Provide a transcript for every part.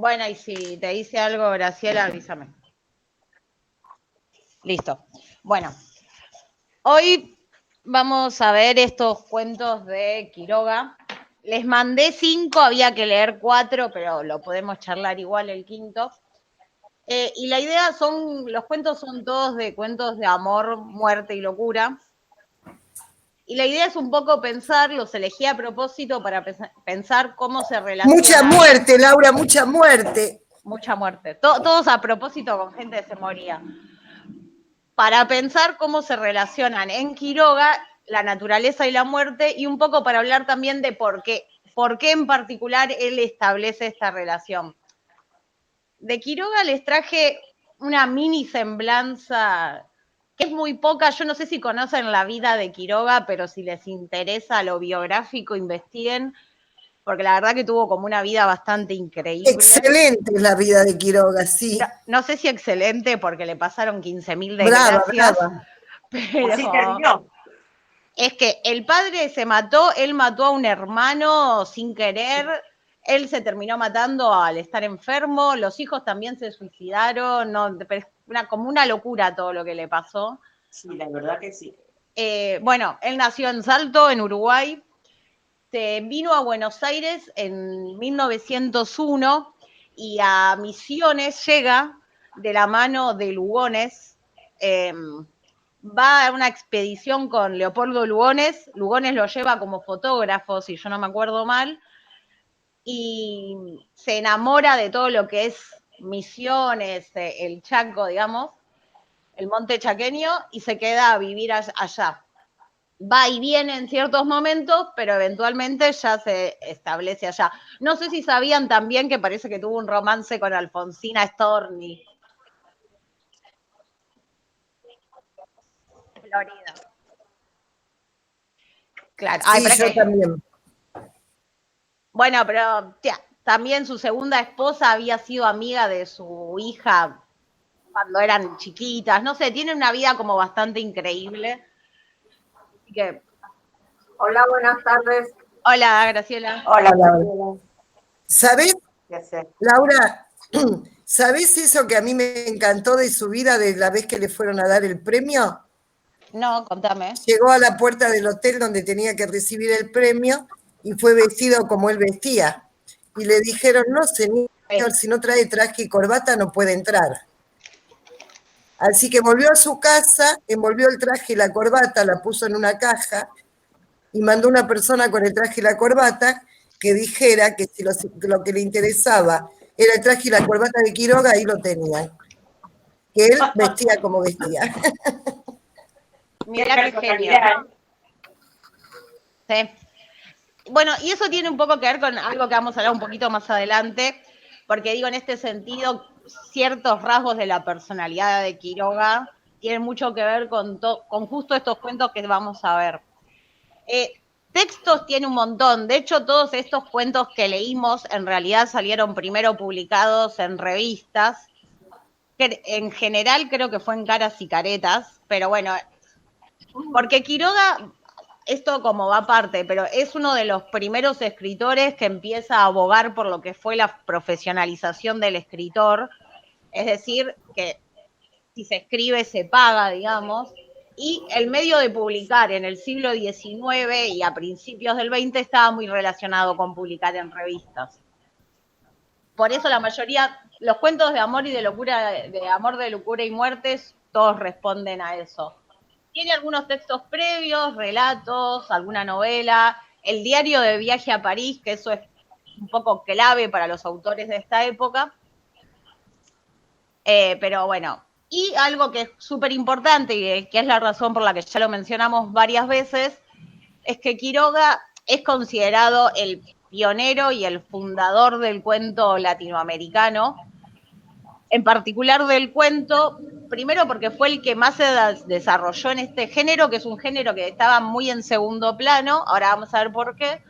Bueno, y si te dice algo, Graciela, avísame. Listo. Bueno, hoy vamos a ver estos cuentos de Quiroga. Les mandé 5, había que leer 4, pero lo podemos charlar igual el quinto. Y la idea los cuentos son todos de cuentos de amor, muerte y locura. Y la idea es un poco pensar, los elegí a propósito para pensar cómo se relaciona. Mucha muerte, Laura, mucha muerte. Mucha muerte. Todos a propósito con gente que se moría. Para pensar cómo se relacionan en Quiroga la naturaleza y la muerte, y un poco para hablar también de por qué en particular él establece esta relación. De Quiroga les traje una mini semblanza que es muy poca. Yo no sé si conocen la vida de Quiroga, pero si les interesa lo biográfico, investiguen, porque la verdad que tuvo como una vida bastante increíble. Excelente la vida de Quiroga, sí. No sé si excelente porque le pasaron 15.000 desgracias. Brava. Pero así terminó. Es que el padre se mató, él mató a un hermano sin querer, él se terminó matando al estar enfermo, los hijos también se suicidaron, como una locura todo lo que le pasó. Sí, la verdad que sí. Bueno, él nació en Salto, en Uruguay, se vino a Buenos Aires en 1901 y a Misiones llega de la mano de Lugones. Va a una expedición con Leopoldo Lugones. Lugones lo lleva como fotógrafo, si yo no me acuerdo mal, y se enamora de todo lo que es Misiones, el Chaco, digamos, el monte chaqueño, y se queda a vivir allá. Va y viene en ciertos momentos, pero eventualmente ya se establece allá. No sé si sabían también que parece que tuvo un romance con Alfonsina Storni. Florida. Claro. Sí, yo también. Bueno, pero también su segunda esposa había sido amiga de su hija cuando eran chiquitas. No sé, tiene una vida como bastante increíble. Así que... Hola, buenas tardes. Hola, Graciela. Hola, Laura. ¿Sabés, Laura? ¿Sabés eso que a mí me encantó de su vida de la vez que le fueron a dar el premio? No, contame. Llegó a la puerta del hotel donde tenía que recibir el premio y fue vestido como él vestía. Y le dijeron, no, señor, si no trae traje y corbata no puede entrar. Así que volvió a su casa, envolvió el traje y la corbata, la puso en una caja y mandó una persona con el traje y la corbata que dijera que si lo que le interesaba era el traje y la corbata de Quiroga, ahí lo tenían. Que él vestía como vestía. Mirá qué genial. Sí. Bueno, y eso tiene un poco que ver con algo que vamos a hablar un poquito más adelante, porque digo, en este sentido, ciertos rasgos de la personalidad de Quiroga tienen mucho que ver con justo estos cuentos que vamos a ver. Textos tiene un montón. De hecho, todos estos cuentos que leímos en realidad salieron primero publicados en revistas. Que en general creo que fue en Caras y Caretas, pero bueno, porque Quiroga, esto como va aparte, pero es uno de los primeros escritores que empieza a abogar por lo que fue la profesionalización del escritor. Es decir, que si se escribe se paga, digamos. Y el medio de publicar en el siglo XIX y a principios del XX estaba muy relacionado con publicar en revistas. Por eso la mayoría, los cuentos de amor y de locura, de amor, de locura y muertes, todos responden a eso. Tiene algunos textos previos, relatos, alguna novela, el diario de viaje a París, que eso es un poco clave para los autores de esta época. Pero bueno, y algo que es súper importante y que es la razón por la que ya lo mencionamos varias veces, es que Quiroga es considerado el pionero y el fundador del cuento latinoamericano, en particular del cuento, primero porque fue el que más se desarrolló en este género, que es un género que estaba muy en segundo plano, ahora vamos a ver por qué,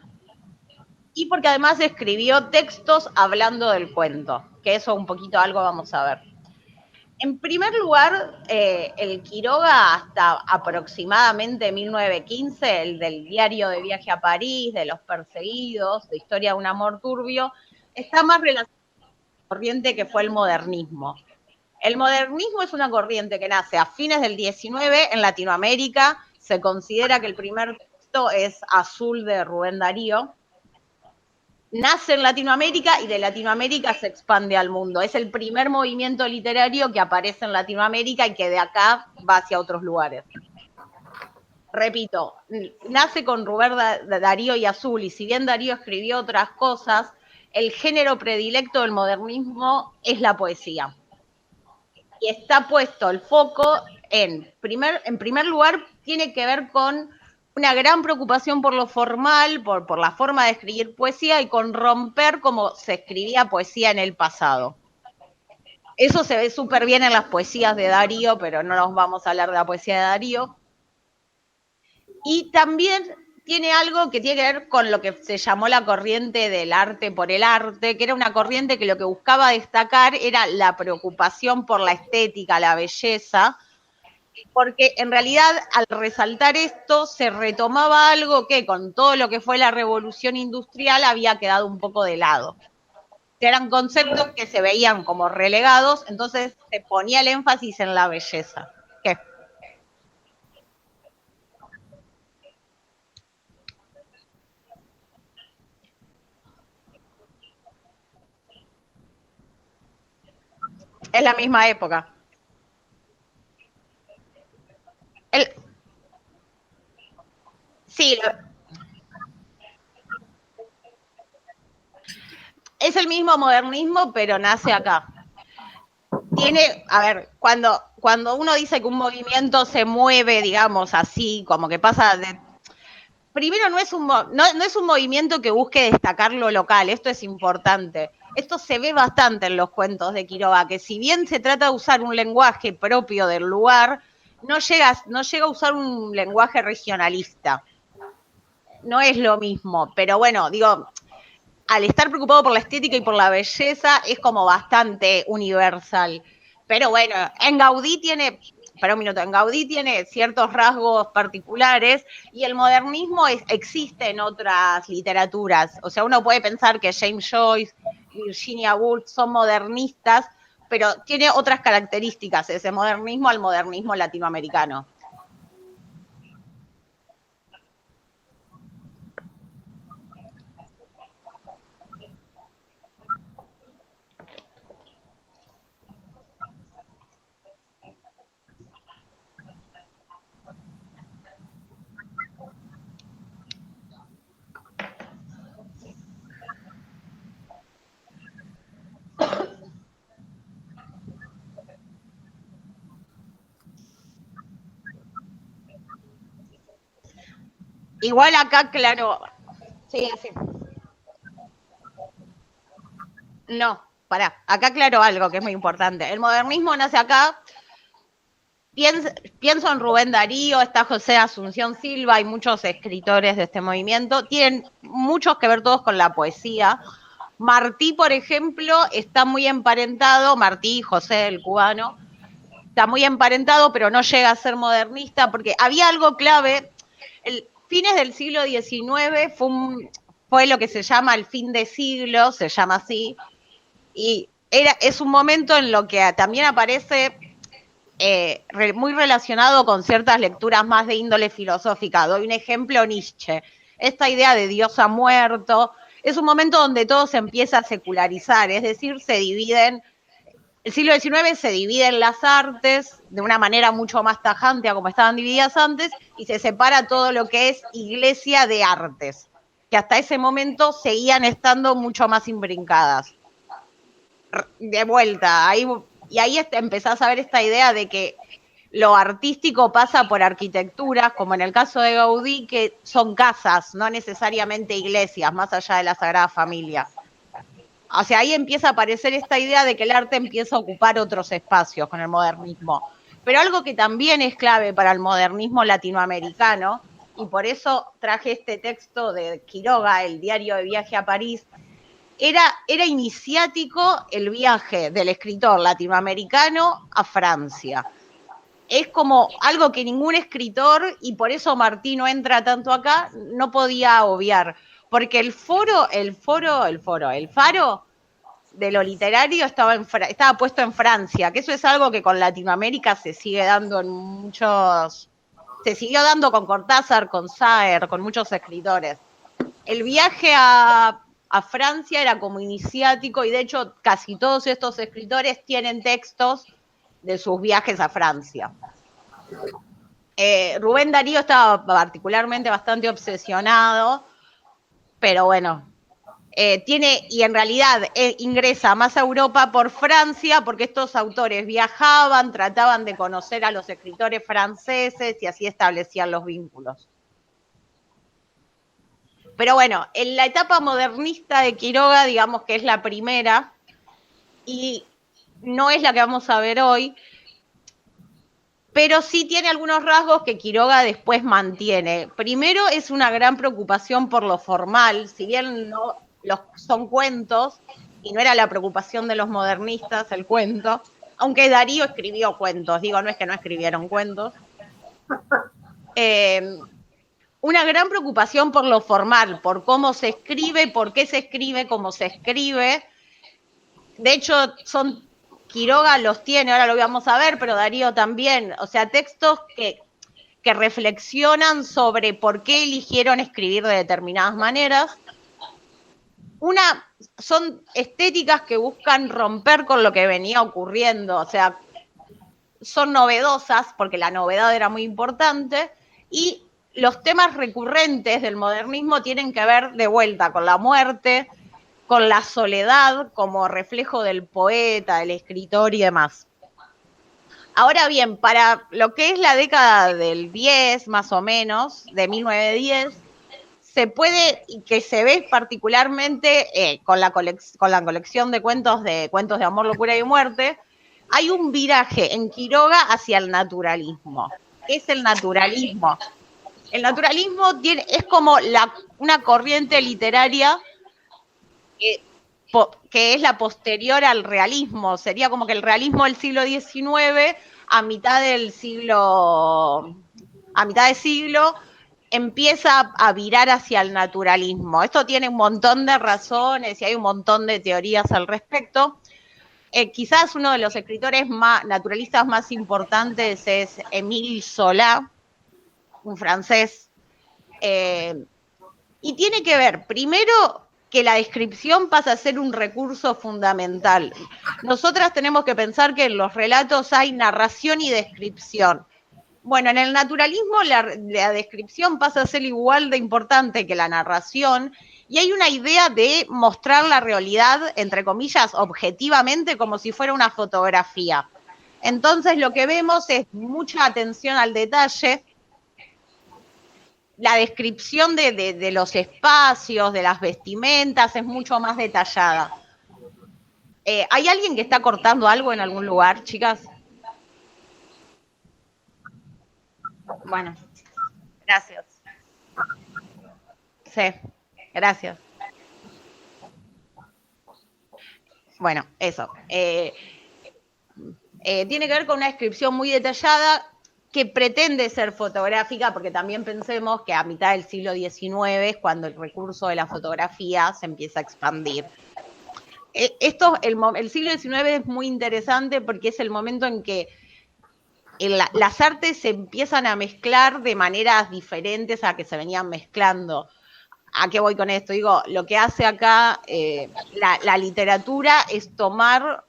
y porque además escribió textos hablando del cuento, que eso un poquito algo vamos a ver. En primer lugar, el Quiroga hasta aproximadamente 1915, el del diario de viaje a París, de los perseguidos, de historia de un amor turbio, está más relacionado corriente que fue el modernismo. El modernismo es una corriente que nace a fines del 19 en Latinoamérica. Se considera que el primer texto es Azul de Rubén Darío. Nace en Latinoamérica y de Latinoamérica se expande al mundo. Es el primer movimiento literario que aparece en Latinoamérica y que de acá va hacia otros lugares. Repito, nace con Rubén Darío y Azul, y si bien Darío escribió otras cosas, el género predilecto del modernismo es la poesía. Y está puesto el foco en primer lugar, tiene que ver con una gran preocupación por lo formal, por la forma de escribir poesía y con romper como se escribía poesía en el pasado. Eso se ve súper bien en las poesías de Darío, pero no nos vamos a hablar de la poesía de Darío. Y también tiene algo que tiene que ver con lo que se llamó la corriente del arte por el arte, que era una corriente que lo que buscaba destacar era la preocupación por la estética, la belleza, porque en realidad al resaltar esto se retomaba algo que con todo lo que fue la revolución industrial había quedado un poco de lado. Eran conceptos que se veían como relegados, entonces se ponía el énfasis en la belleza. ¿Qué? Es la misma época. Sí, es el mismo modernismo, pero nace acá. A ver, cuando uno dice que un movimiento se mueve, digamos así, como que pasa de... Primero, no es un movimiento que busque destacar lo local, esto es importante. Esto se ve bastante en los cuentos de Quiroga, que si bien se trata de usar un lenguaje propio del lugar, no llega a usar un lenguaje regionalista. No es lo mismo, pero bueno, digo, al estar preocupado por la estética y por la belleza, es como bastante universal. Pero bueno, en Gaudí tiene ciertos rasgos particulares y el modernismo existe en otras literaturas. O sea, uno puede pensar que James Joyce, Virginia Woolf son modernistas, pero tiene otras características ese modernismo al modernismo latinoamericano. Igual acá, claro. Sí, así. No, pará. Acá aclaro algo que es muy importante. El modernismo nace acá. Pienso en Rubén Darío, está José Asunción Silva, hay muchos escritores de este movimiento. Tienen muchos que ver todos con la poesía. Martí, por ejemplo, está muy emparentado, Martí, José, el cubano, está muy emparentado, pero no llega a ser modernista, porque había algo clave. Fines del siglo XIX fue lo que se llama el fin de siglo, se llama así, y es un momento en lo que también aparece muy relacionado con ciertas lecturas más de índole filosófica. Doy un ejemplo, Nietzsche. Esta idea de Dios ha muerto, es un momento donde todo se empieza a secularizar, es decir, el siglo XIX se divide en las artes de una manera mucho más tajante a como estaban divididas antes y se separa todo lo que es iglesia de artes, que hasta ese momento seguían estando mucho más imbrincadas. De vuelta, ahí empezás a ver esta idea de que lo artístico pasa por arquitecturas, como en el caso de Gaudí, que son casas, no necesariamente iglesias, más allá de la Sagrada Familia. O sea, ahí empieza a aparecer esta idea de que el arte empieza a ocupar otros espacios con el modernismo. Pero algo que también es clave para el modernismo latinoamericano, y por eso traje este texto de Quiroga, el diario de viaje a París, era iniciático el viaje del escritor latinoamericano a Francia. Es como algo que ningún escritor, y por eso Martí no entra tanto acá, no podía obviar. Porque el Faro de lo literario estaba puesto en Francia, que eso es algo que con Latinoamérica se sigue dando se siguió dando con Cortázar, con Saer, con muchos escritores. El viaje a Francia era como iniciático y de hecho casi todos estos escritores tienen textos de sus viajes a Francia. Rubén Darío estaba particularmente bastante obsesionado, pero bueno, y en realidad ingresa más a Europa por Francia, porque estos autores viajaban, trataban de conocer a los escritores franceses y así establecían los vínculos. Pero bueno, en la etapa modernista de Quiroga, digamos que es la primera, y no es la que vamos a ver hoy, pero sí tiene algunos rasgos que Quiroga después mantiene. Primero es una gran preocupación por lo formal, si bien no son cuentos, y no era la preocupación de los modernistas el cuento, aunque Darío escribió cuentos, digo, no es que no escribieron cuentos. Una gran preocupación por lo formal, por cómo se escribe, por qué se escribe, cómo se escribe. De hecho, Quiroga los tiene, ahora lo vamos a ver, pero Darío también. O sea, textos que reflexionan sobre por qué eligieron escribir de determinadas maneras. Son estéticas que buscan romper con lo que venía ocurriendo. O sea, son novedosas, porque la novedad era muy importante, y los temas recurrentes del modernismo tienen que ver de vuelta con la muerte, con la soledad como reflejo del poeta, del escritor y demás. Ahora bien, para lo que es la década del 10, más o menos, de 1910, se puede, y que se ve particularmente con la colección de cuentos de amor, locura y muerte, hay un viraje en Quiroga hacia el naturalismo. ¿Qué es el naturalismo? El naturalismo es como una corriente literaria que es la posterior al realismo. Sería como que el realismo del siglo XIX, a mitad de siglo, empieza a virar hacia el naturalismo. Esto tiene un montón de razones y hay un montón de teorías al respecto. Quizás uno de los escritores naturalistas más importantes es Émile Zola, un francés. Y tiene que ver, primero, que la descripción pasa a ser un recurso fundamental. Nosotras tenemos que pensar que en los relatos hay narración y descripción. Bueno, en el naturalismo la descripción pasa a ser igual de importante que la narración, y hay una idea de mostrar la realidad, entre comillas, objetivamente, como si fuera una fotografía. Entonces lo que vemos es mucha atención al detalle. La descripción de los espacios, de las vestimentas, es mucho más detallada. ¿Hay alguien que está cortando algo en algún lugar, chicas? Bueno, gracias. Sí, gracias. Bueno, eso. Tiene que ver con una descripción muy detallada que pretende ser fotográfica, porque también pensemos que a mitad del siglo XIX es cuando el recurso de la fotografía se empieza a expandir. El siglo XIX es muy interesante porque es el momento en que las artes se empiezan a mezclar de maneras diferentes a que se venían mezclando. ¿A qué voy con esto? Digo, lo que hace acá la literatura es tomar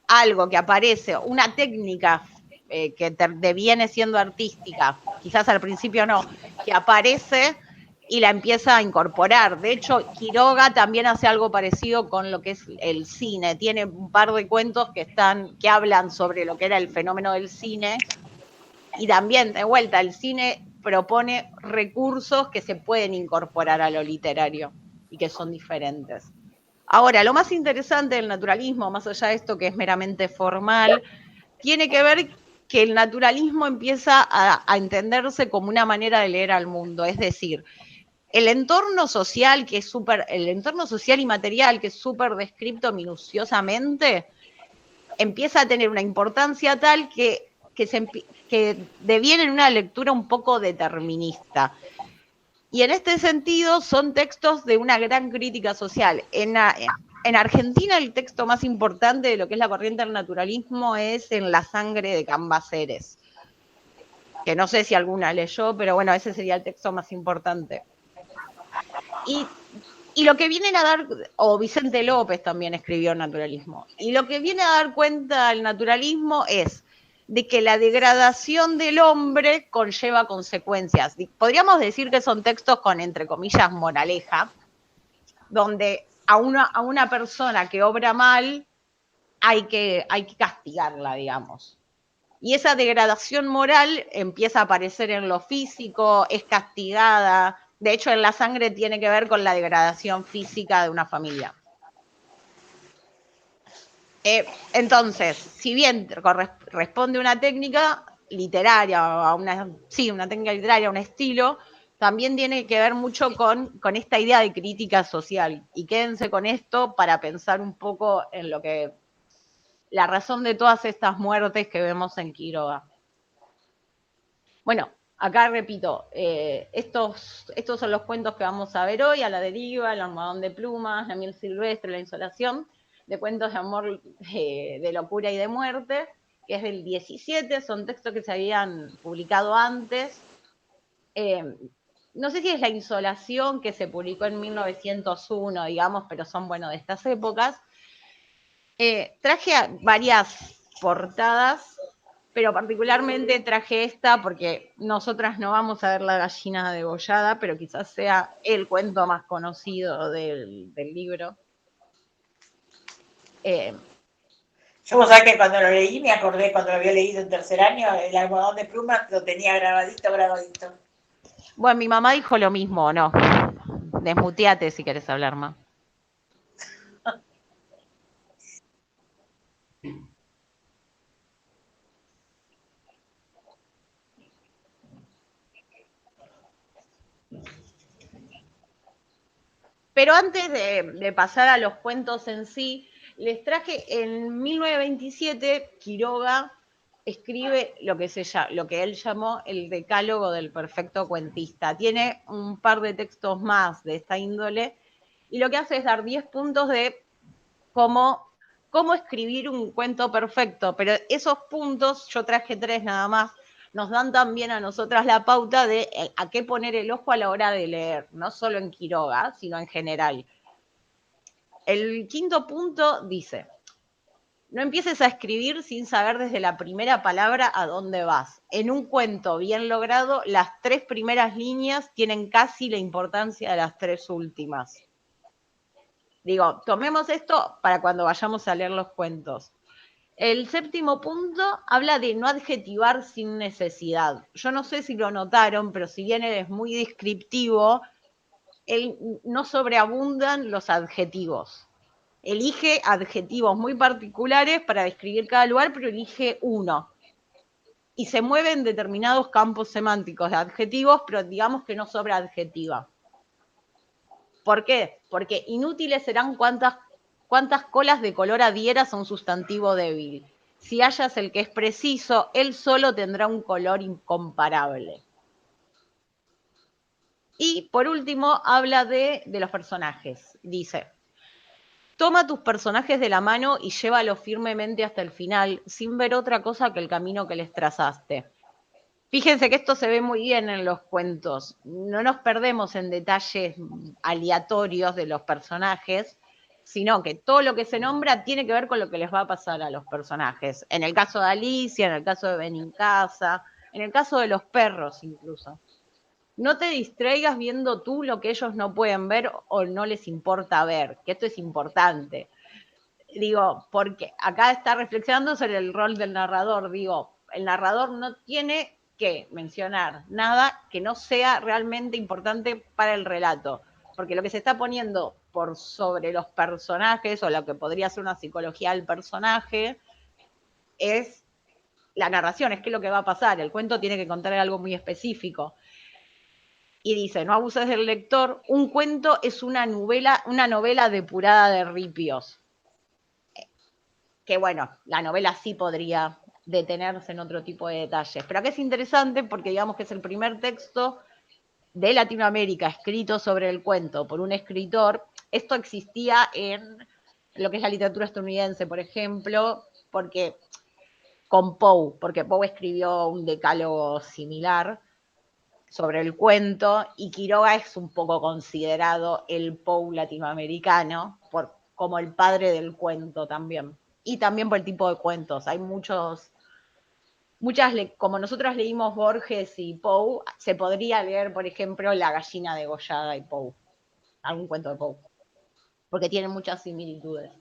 algo que aparece, una técnica que deviene siendo artística, quizás al principio no, que aparece y la empieza a incorporar. De hecho, Quiroga también hace algo parecido con lo que es el cine. Tiene un par de cuentos que hablan sobre lo que era el fenómeno del cine, y también, de vuelta, el cine propone recursos que se pueden incorporar a lo literario y que son diferentes. Ahora, lo más interesante del naturalismo, más allá de esto que es meramente formal, tiene que ver que el naturalismo empieza a entenderse como una manera de leer al mundo. Es decir, el entorno social, el entorno social y material, que es súper descrito minuciosamente, empieza a tener una importancia tal que deviene en una lectura un poco determinista. Y en este sentido son textos de una gran crítica social. en Argentina el texto más importante de lo que es la corriente del naturalismo es En la sangre de Cambaceres, que no sé si alguna leyó, pero bueno, ese sería el texto más importante. Y lo que vienen a dar, o Vicente López también escribió naturalismo, y lo que viene a dar cuenta el naturalismo es de que la degradación del hombre conlleva consecuencias. Podríamos decir que son textos con, entre comillas, moraleja, donde a una persona que obra mal hay que castigarla, digamos. Y esa degradación moral empieza a aparecer en lo físico, es castigada. De hecho, en la sangre tiene que ver con la degradación física de una familia. Entonces, si bien responde a una técnica literaria, una técnica literaria, un estilo, también tiene que ver mucho con esta idea de crítica social. Y quédense con esto para pensar un poco en lo que la razón de todas estas muertes que vemos en Quiroga. Bueno, acá repito, estos son los cuentos que vamos a ver hoy: A la deriva, El almohadón de plumas, La miel silvestre, La insolación, de cuentos de amor, de locura y de muerte, que es del 17, son textos que se habían publicado antes. No sé si es La insolación, que se publicó en 1901, digamos, pero son, bueno, de estas épocas. Traje varias portadas, pero particularmente traje esta porque nosotras no vamos a ver La gallina degollada, pero quizás sea el cuento más conocido del libro. Yo, vos sabés que cuando lo leí me acordé cuando lo había leído en tercer año, El almohadón de plumas lo tenía grabadito. Bueno, mi mamá dijo lo mismo, ¿no? Desmuteate si querés hablar más. Pero antes de pasar a los cuentos en sí, les traje en 1927, Quiroga escribe lo que él llamó el decálogo del perfecto cuentista. Tiene un par de textos más de esta índole y lo que hace es dar 10 puntos de cómo escribir un cuento perfecto, pero esos puntos, yo traje 3 nada más, nos dan también a nosotras la pauta de a qué poner el ojo a la hora de leer, no solo en Quiroga, sino en general. El quinto punto dice: no empieces a escribir sin saber desde la primera palabra a dónde vas. En un cuento bien logrado, las 3 primeras líneas tienen casi la importancia de las 3 últimas. Digo, tomemos esto para cuando vayamos a leer los cuentos. El séptimo punto habla de no adjetivar sin necesidad. Yo no sé si lo notaron, pero si bien él es muy descriptivo, él no sobreabundan los adjetivos. Elige adjetivos muy particulares para describir cada lugar, pero elige uno. Y se mueve en determinados campos semánticos de adjetivos, pero digamos que no sobreadjetiva. ¿Por qué? Porque inútiles serán cuántas colas de color adhieras a un sustantivo débil. Si hallas el que es preciso, él solo tendrá un color incomparable. Y por último, habla de los personajes. Dice: toma tus personajes de la mano y llévalos firmemente hasta el final, sin ver otra cosa que el camino que les trazaste. Fíjense que esto se ve muy bien en los cuentos. No nos perdemos en detalles aleatorios de los personajes, sino que todo lo que se nombra tiene que ver con lo que les va a pasar a los personajes. En el caso de Alicia, en el caso de Benincasa, en el caso de los perros incluso. No te distraigas viendo tú lo que ellos no pueden ver o no les importa ver, que esto es importante. Digo, porque acá está reflexionando sobre el rol del narrador. Digo, el narrador no tiene que mencionar nada que no sea realmente importante para el relato, porque lo que se está poniendo por sobre los personajes, o lo que podría ser una psicología del personaje, es la narración, es qué es lo que va a pasar. El cuento tiene que contar algo muy específico. Y dice: no abuses del lector, un cuento es una novela depurada de ripios. Que bueno, la novela sí podría detenerse en otro tipo de detalles. Pero acá es interesante porque digamos que es el primer texto de Latinoamérica escrito sobre el cuento por un escritor. Esto existía en lo que es la literatura estadounidense, por ejemplo, porque porque Poe escribió un decálogo similar sobre el cuento, y Quiroga es un poco considerado el Poe latinoamericano, como el padre del cuento también. Y también por el tipo de cuentos. Hay como nosotros leímos Borges y Poe, se podría leer, por ejemplo, La gallina degollada y Poe, algún cuento de Poe, porque tienen muchas similitudes.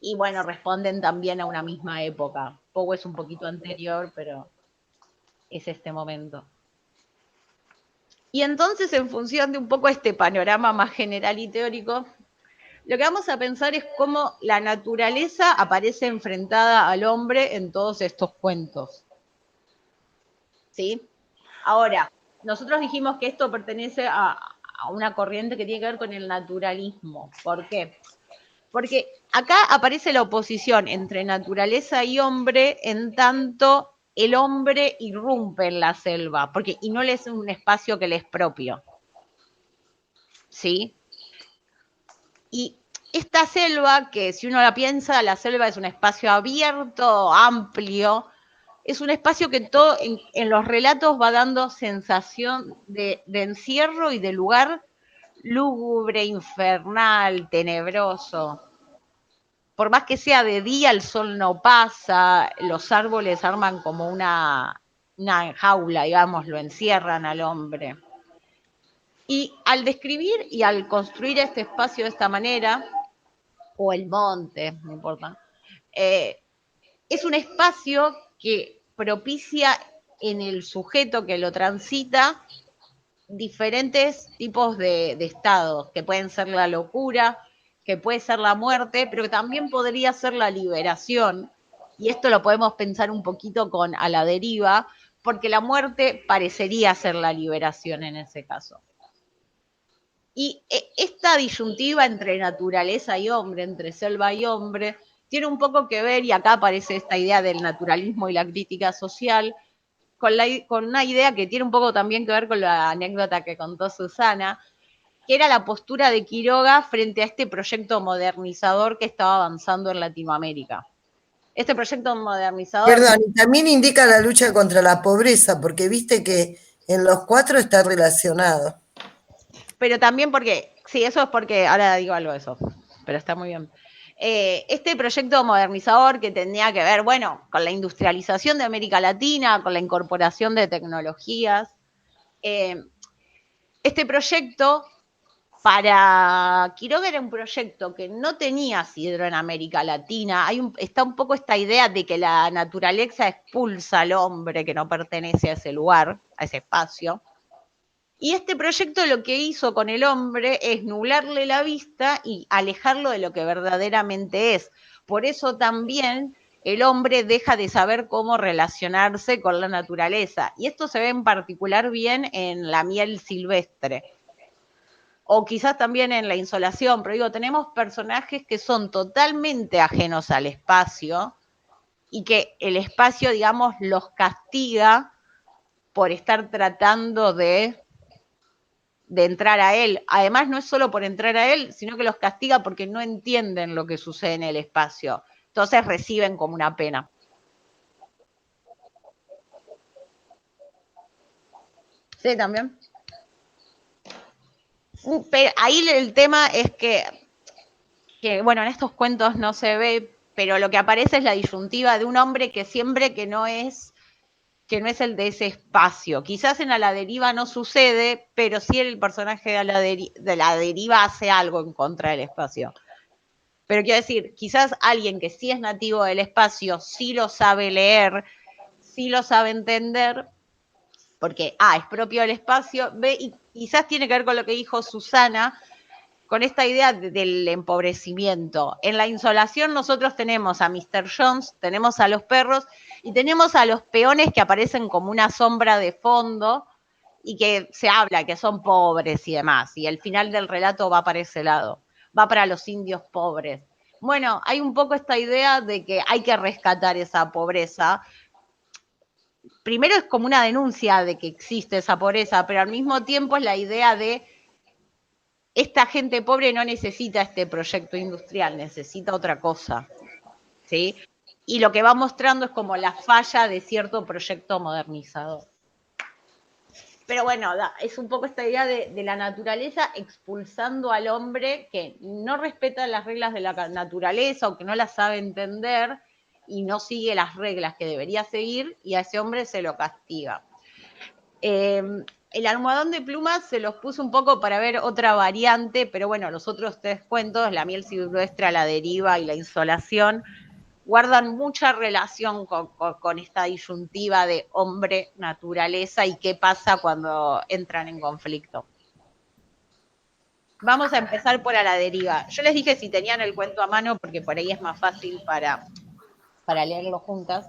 Y bueno, responden también a una misma época. Poe es un poquito anterior, pero es este momento. Y entonces, en función de un poco este panorama más general y teórico, lo que vamos a pensar es cómo la naturaleza aparece enfrentada al hombre en todos estos cuentos. ¿Sí? Ahora, nosotros dijimos que esto pertenece a una corriente que tiene que ver con el naturalismo. ¿Por qué? Porque acá aparece la oposición entre naturaleza y hombre, en tanto el hombre irrumpe en la selva, y no le es un espacio que le es propio. ¿Sí? Y esta selva, que si uno la piensa, la selva es un espacio abierto, amplio, es un espacio que todo en los relatos va dando sensación de encierro y de lugar lúgubre, infernal, tenebroso. Por más que sea de día, el sol no pasa, los árboles arman como una jaula, digamos, lo encierran al hombre. Y al describir y al construir este espacio de esta manera, o el monte, no importa, es un espacio que propicia en el sujeto que lo transita diferentes tipos de estados, que pueden ser la locura, que puede ser la muerte, pero que también podría ser la liberación. Y esto lo podemos pensar un poquito con A la deriva, porque la muerte parecería ser la liberación en ese caso. Y esta disyuntiva entre naturaleza y hombre, entre selva y hombre, tiene un poco que ver, y acá aparece esta idea del naturalismo y la crítica social, con una idea que tiene un poco también que ver con la anécdota que contó Susana, que era la postura de Quiroga frente a este proyecto modernizador que estaba avanzando en Latinoamérica. Este proyecto modernizador... Perdón, y también indica la lucha contra la pobreza, porque viste que en los 4 está relacionado. Pero también porque, sí, eso es porque, ahora digo algo de eso, pero está muy bien. Este proyecto modernizador que tenía que ver, bueno, con la industrialización de América Latina, con la incorporación de tecnologías, este proyecto para Quiroga era un proyecto que no tenía asidero en América Latina. Está un poco esta idea de que la naturaleza expulsa al hombre que no pertenece a ese lugar, a ese espacio. Y este proyecto lo que hizo con el hombre es nublarle la vista y alejarlo de lo que verdaderamente es. Por eso también el hombre deja de saber cómo relacionarse con la naturaleza. Y esto se ve en particular bien en la miel silvestre. O quizás también en la insolación, pero digo, tenemos personajes que son totalmente ajenos al espacio y que el espacio, digamos, los castiga por estar tratando de entrar a él. Además, no es solo por entrar a él, sino que los castiga porque no entienden lo que sucede en el espacio. Entonces reciben como una pena. Sí, también. Pero ahí el tema es que, bueno, en estos cuentos no se ve, pero lo que aparece es la disyuntiva de un hombre que siempre que no es el de ese espacio. Quizás en A la deriva no sucede, pero sí el personaje de la deriva hace algo en contra del espacio. Pero quiero decir, quizás alguien que sí es nativo del espacio, sí lo sabe leer, sí lo sabe entender, porque es propio del espacio, ve, y quizás tiene que ver con lo que dijo Susana, con esta idea del empobrecimiento. En la insolación nosotros tenemos a Mr. Jones, tenemos a los perros y tenemos a los peones que aparecen como una sombra de fondo y que se habla que son pobres y demás. Y el final del relato va para ese lado, va para los indios pobres. Bueno, hay un poco esta idea de que hay que rescatar esa pobreza. Primero es como una denuncia de que existe esa pobreza, pero al mismo tiempo es la idea de esta gente pobre no necesita este proyecto industrial, necesita otra cosa, ¿sí? Y lo que va mostrando es como la falla de cierto proyecto modernizador. Pero bueno, es un poco esta idea de la naturaleza expulsando al hombre que no respeta las reglas de la naturaleza o que no las sabe entender y no sigue las reglas que debería seguir, y a ese hombre se lo castiga. El almohadón de plumas se los puse un poco para ver otra variante, pero bueno, los otros tres cuentos, la miel silvestre, a la deriva y la insolación, guardan mucha relación con esta disyuntiva de hombre-naturaleza y qué pasa cuando entran en conflicto. Vamos a empezar por A la deriva. Yo les dije si tenían el cuento a mano, porque por ahí es más fácil para leerlo juntas.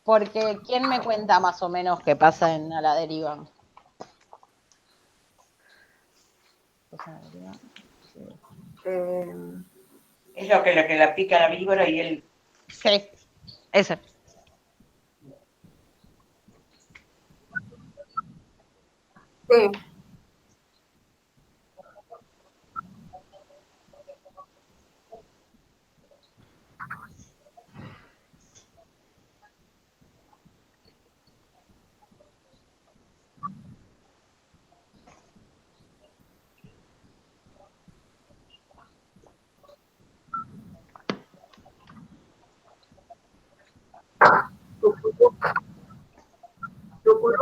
Porque, ¿quién me cuenta más o menos qué pasa en A la deriva? Es lo que la pica la víbora y él. Sí, ese. Sí. Bueno,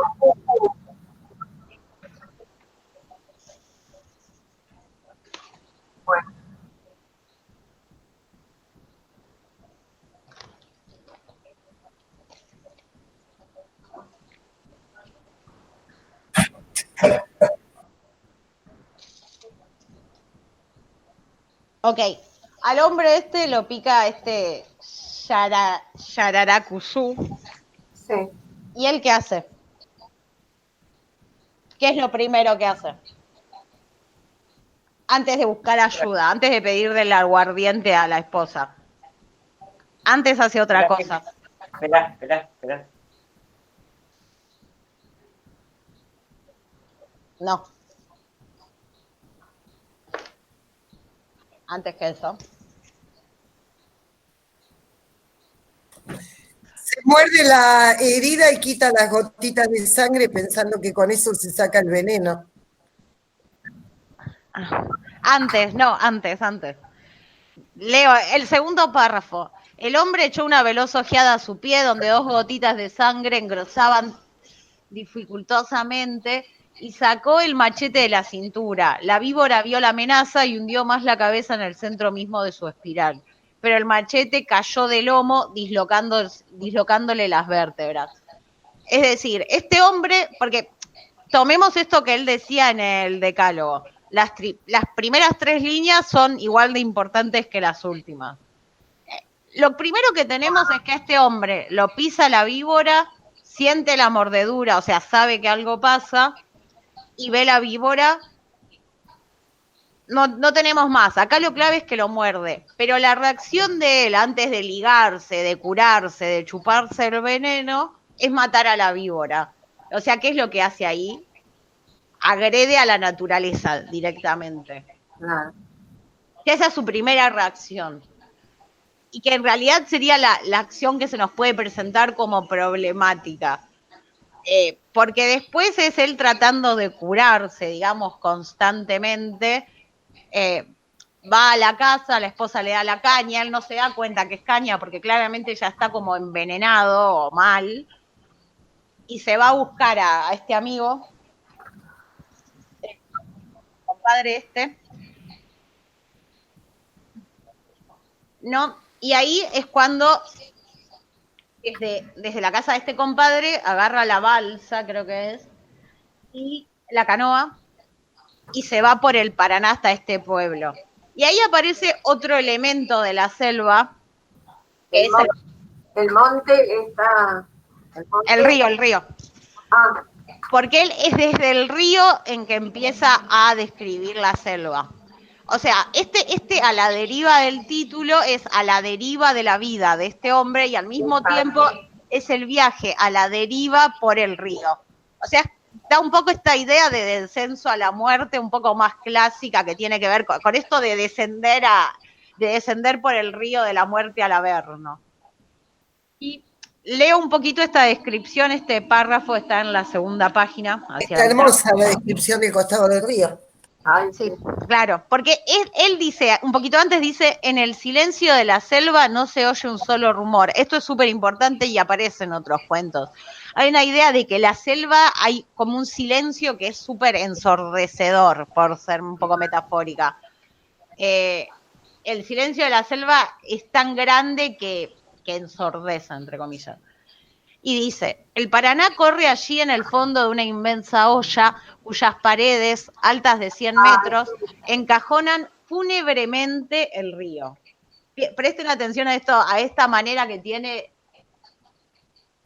Ok, al hombre este lo pica Yararakusu. sí. ¿Y él qué hace? ¿Qué es lo primero que hace? Antes de buscar ayuda, antes de pedirle el aguardiente a la esposa. Antes hace otra cosa. Esperá. No. Antes que eso. Se muerde la herida y quita las gotitas de sangre pensando que con eso se saca el veneno. Antes. Leo el segundo párrafo. El hombre echó una veloz ojeada a su pie, donde 2 gotitas de sangre engrosaban dificultosamente, y sacó el machete de la cintura. La víbora vio la amenaza y hundió más la cabeza en el centro mismo de su espiral. Pero el machete cayó del lomo, dislocándole las vértebras. Es decir, este hombre, porque tomemos esto que él decía en el decálogo, las primeras 3 líneas son igual de importantes que las últimas. Lo primero que tenemos es que este hombre lo pisa la víbora, siente la mordedura, o sea, sabe que algo pasa, y ve la víbora. No tenemos más. Acá lo clave es que lo muerde. Pero la reacción de él antes de ligarse, de curarse, de chuparse el veneno, es matar a la víbora. O sea, ¿qué es lo que hace ahí? Agrede a la naturaleza directamente. Nada. Esa es su primera reacción. Y que en realidad sería la acción que se nos puede presentar como problemática. Porque después es él tratando de curarse, digamos, constantemente. Va a la casa, la esposa le da la caña, él no se da cuenta que es caña porque claramente ya está como envenenado o mal, y se va a buscar a este amigo, el compadre este, ¿no? Y ahí es cuando desde la casa de este compadre agarra la balsa, creo que es, y la canoa, y se va por el Paraná hasta este pueblo. Y ahí aparece otro elemento de la selva, que es El monte está... el río. Ah, Porque él es desde el río en que empieza a describir la selva. O sea, este a la deriva del título es a la deriva de la vida de este hombre, y al mismo tiempo es el viaje a la deriva por el río. O sea, da un poco esta idea de descenso a la muerte, un poco más clásica, que tiene que ver con esto de descender por el río de la muerte al Averno. Y leo un poquito esta descripción, este párrafo está en la segunda página. Hacia Está adelante. hermosa la descripción del costado del río. Ay, Sí, claro, porque él dice, un poquito antes dice, en el silencio de la selva no se oye un solo rumor. Esto es súper importante y aparece en otros cuentos. Hay una idea de que la selva hay como un silencio que es súper ensordecedor, por ser un poco metafórica. El silencio de la selva es tan grande que ensordece, entre comillas. Y dice, el Paraná corre allí en el fondo de una inmensa olla cuyas paredes, altas de 100 metros, encajonan fúnebremente el río. Presten atención a esto, a esta manera que tiene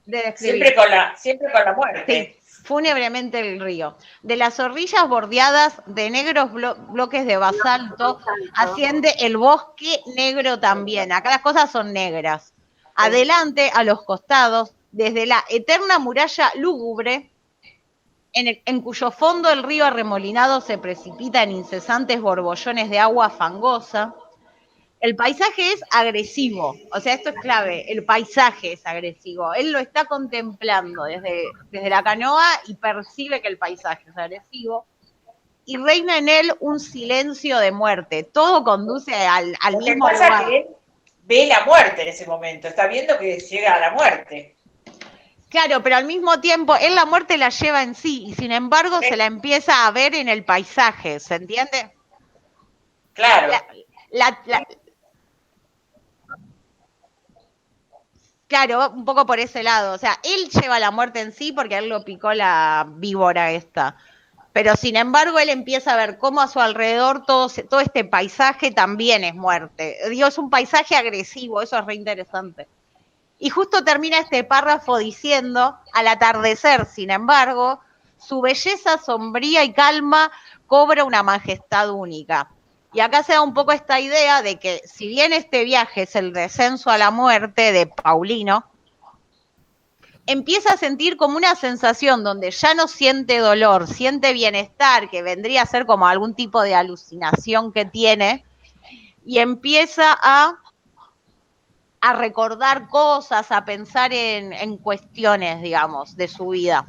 de describir. Siempre con la muerte. Sí, fúnebremente el río. De las orillas bordeadas de negros bloques de basalto, asciende el bosque negro también. Acá las cosas son negras. Adelante, a los costados, desde la eterna muralla lúgubre, en cuyo fondo el río arremolinado se precipita en incesantes borbollones de agua fangosa. El paisaje es agresivo, o sea, esto es clave, el paisaje es agresivo. Él lo está contemplando desde la canoa y percibe que el paisaje es agresivo. Y reina en él un silencio de muerte. Todo conduce al mismo Lo que pasa lugar. es que él ve la muerte en ese momento, está viendo que llega a la muerte. Claro, pero al mismo tiempo, él la muerte la lleva en sí y sin embargo se la empieza a ver en el paisaje, ¿se entiende? Claro. Claro, un poco por ese lado. O sea, él lleva la muerte en sí porque a él lo picó la víbora esta. Pero sin embargo, él empieza a ver cómo a su alrededor todo este paisaje también es muerte. Digo, es un paisaje agresivo, eso es re interesante. Y justo termina este párrafo diciendo, al atardecer, sin embargo, su belleza sombría y calma cobra una majestad única. Y acá se da un poco esta idea de que si bien este viaje es el descenso a la muerte de Paulino, empieza a sentir como una sensación donde ya no siente dolor, siente bienestar, que vendría a ser como algún tipo de alucinación que tiene, y empieza a recordar cosas, a pensar en cuestiones, digamos, de su vida.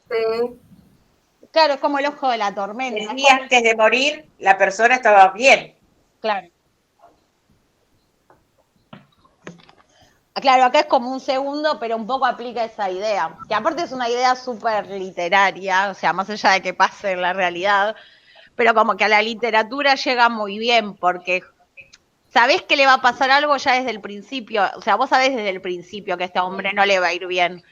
sí. Claro, es como el ojo de la tormenta. Y antes de morir, la persona estaba bien. Claro. Claro, acá es como un segundo, pero un poco aplica esa idea. Que aparte es una idea súper literaria, o sea, más allá de que pase en la realidad, pero como que a la literatura llega muy bien, porque sabés que le va a pasar algo ya desde el principio. O sea, vos sabés desde el principio que a este hombre no le va a ir bien.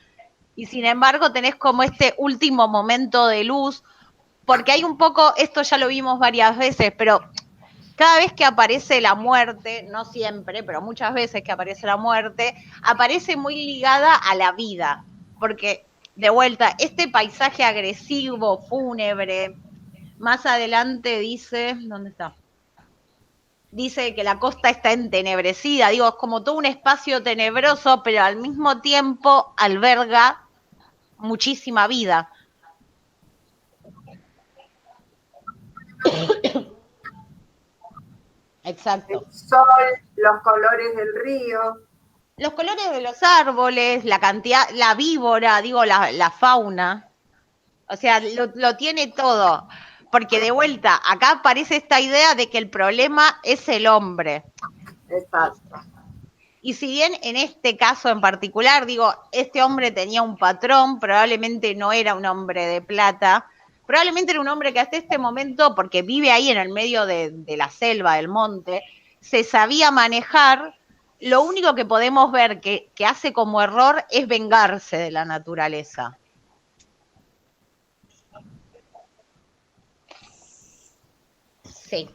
Y sin embargo tenés como este último momento de luz, porque hay un poco, esto ya lo vimos varias veces, pero cada vez que aparece la muerte, no siempre, pero muchas veces que aparece la muerte, aparece muy ligada a la vida, porque de vuelta, este paisaje agresivo, fúnebre, más adelante dice, ¿dónde está? Dice que la costa está entenebrecida, digo, es como todo un espacio tenebroso, pero al mismo tiempo alberga muchísima vida. Exacto. El sol, los colores del río. Los colores de los árboles, la cantidad, la víbora, digo, la fauna. O sea, lo tiene todo. Porque de vuelta, acá aparece esta idea de que el problema es el hombre. Exacto. Y si bien en este caso en particular, digo, este hombre tenía un patrón, probablemente no era un hombre de plata, probablemente era un hombre que hasta este momento, porque vive ahí en el medio de la selva, del monte, se sabía manejar. Lo único que podemos ver que hace como error es vengarse de la naturaleza. Sí.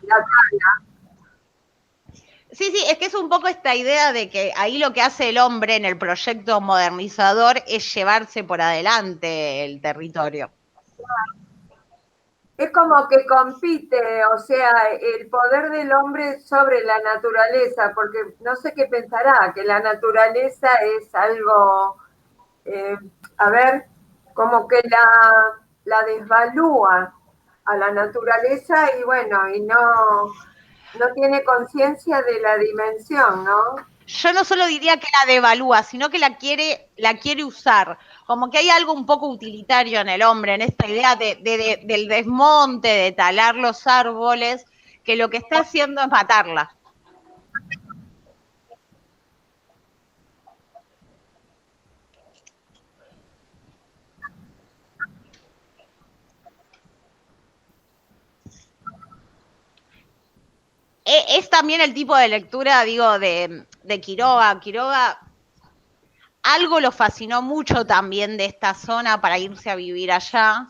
la tabla. Sí, sí, es que es un poco esta idea de que ahí lo que hace el hombre en el proyecto modernizador es llevarse por adelante el territorio. Es como que compite, o sea, el poder del hombre sobre la naturaleza, porque no sé qué pensará, que la naturaleza es algo, a ver, como que la desvalúa a la naturaleza y bueno, y no tiene conciencia de la dimensión, ¿no? Yo no solo diría que la devalúa, sino que la quiere usar. Como que hay algo un poco utilitario en el hombre, en esta idea del desmonte, de talar los árboles, que lo que está haciendo es matarla. Es también el tipo de lectura, digo, de Quiroga. Quiroga algo lo fascinó mucho también de esta zona para irse a vivir allá.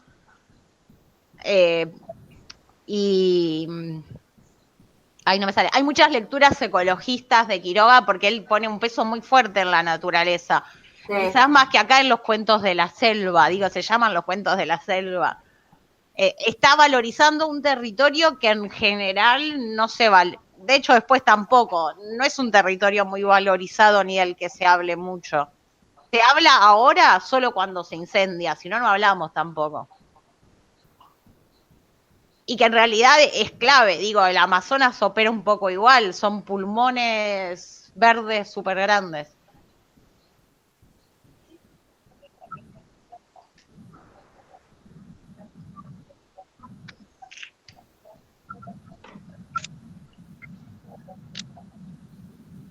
Y ay, no me sale. Hay muchas lecturas ecologistas de Quiroga porque él pone un peso muy fuerte en la naturaleza. Sí. Quizás más que acá en los cuentos de la selva, digo, se llaman los cuentos de la selva. Está valorizando un territorio que en general no se vale. De hecho, después tampoco. No es un territorio muy valorizado ni del que se hable mucho. Se habla ahora solo cuando se incendia, si no, no hablamos tampoco. Y que en realidad es clave, digo, el Amazonas opera un poco igual, son pulmones verdes súper grandes.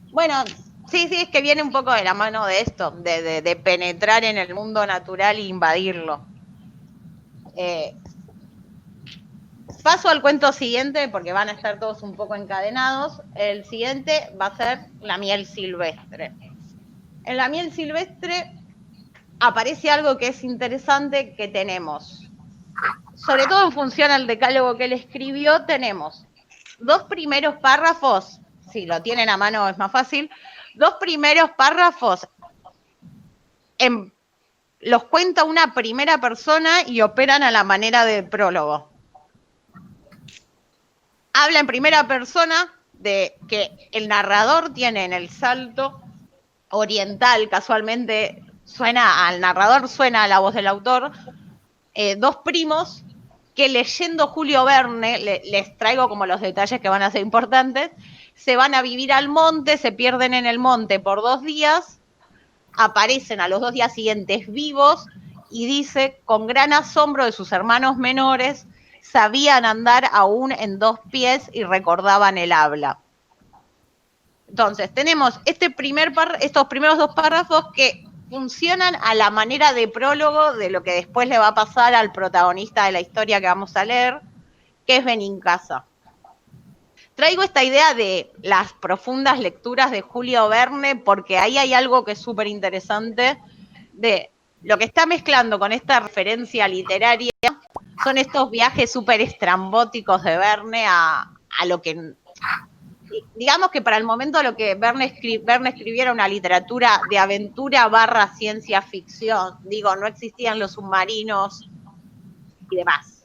Bueno, sí, sí, es que viene un poco de la mano de esto, de penetrar en el mundo natural e invadirlo. Paso al cuento siguiente porque van a estar todos un poco encadenados. El siguiente va a ser la miel silvestre. En la miel silvestre aparece algo que es interesante que tenemos. Sobre todo en función al decálogo que él escribió, tenemos dos primeros párrafos, si lo tienen a mano es más fácil, dos primeros párrafos los cuenta una primera persona y operan a la manera de prólogo. Habla en primera persona de que el narrador tiene en el Salto Oriental, casualmente al narrador suena la voz del autor, dos primos que leyendo Julio Verne, les traigo como los detalles que van a ser importantes, se van a vivir al monte, se pierden en el monte por 2 días, aparecen a los 2 días siguientes vivos y dice, con gran asombro de sus hermanos menores, sabían andar aún en 2 pies y recordaban el habla. Entonces, tenemos estos primeros 2 párrafos que funcionan a la manera de prólogo de lo que después le va a pasar al protagonista de la historia que vamos a leer, que es Benincasa. Traigo esta idea de las profundas lecturas de Julio Verne porque ahí hay algo que es súper interesante de lo que está mezclando con esta referencia literaria son estos viajes súper estrambóticos de Verne a lo que... Digamos que para el momento lo que Verne escribiera una literatura de aventura / ciencia ficción. Digo, no existían los submarinos y demás.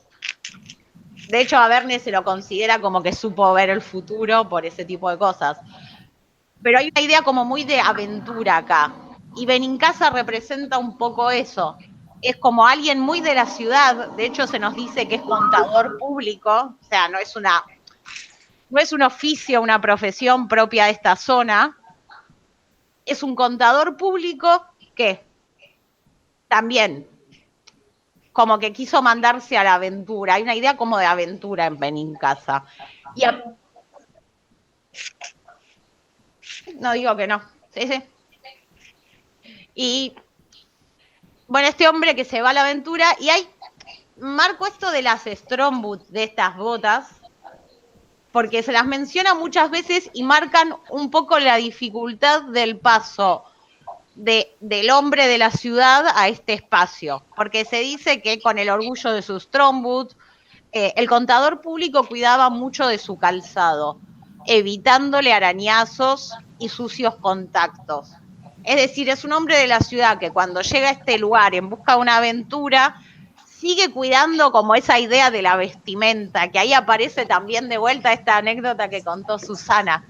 De hecho, a Verne se lo considera como que supo ver el futuro por ese tipo de cosas. Pero hay una idea como muy de aventura acá. Y Benincasa representa un poco eso. Es como alguien muy de la ciudad. De hecho, se nos dice que es contador público. O sea, no es un oficio, una profesión propia de esta zona. Es un contador público que también como que quiso mandarse a la aventura. Hay una idea como de aventura en Benincasa. No digo que no. Sí, sí. Y bueno, este hombre que se va a la aventura y marco esto de las Stromboot, de estas botas, porque se las menciona muchas veces y marcan un poco la dificultad del paso del hombre de la ciudad a este espacio, porque se dice que con el orgullo de sus Stromboot, el contador público cuidaba mucho de su calzado, evitándole arañazos y sucios contactos. Es decir, es un hombre de la ciudad que cuando llega a este lugar en busca de una aventura, sigue cuidando como esa idea de la vestimenta, que ahí aparece también de vuelta esta anécdota que contó Susana.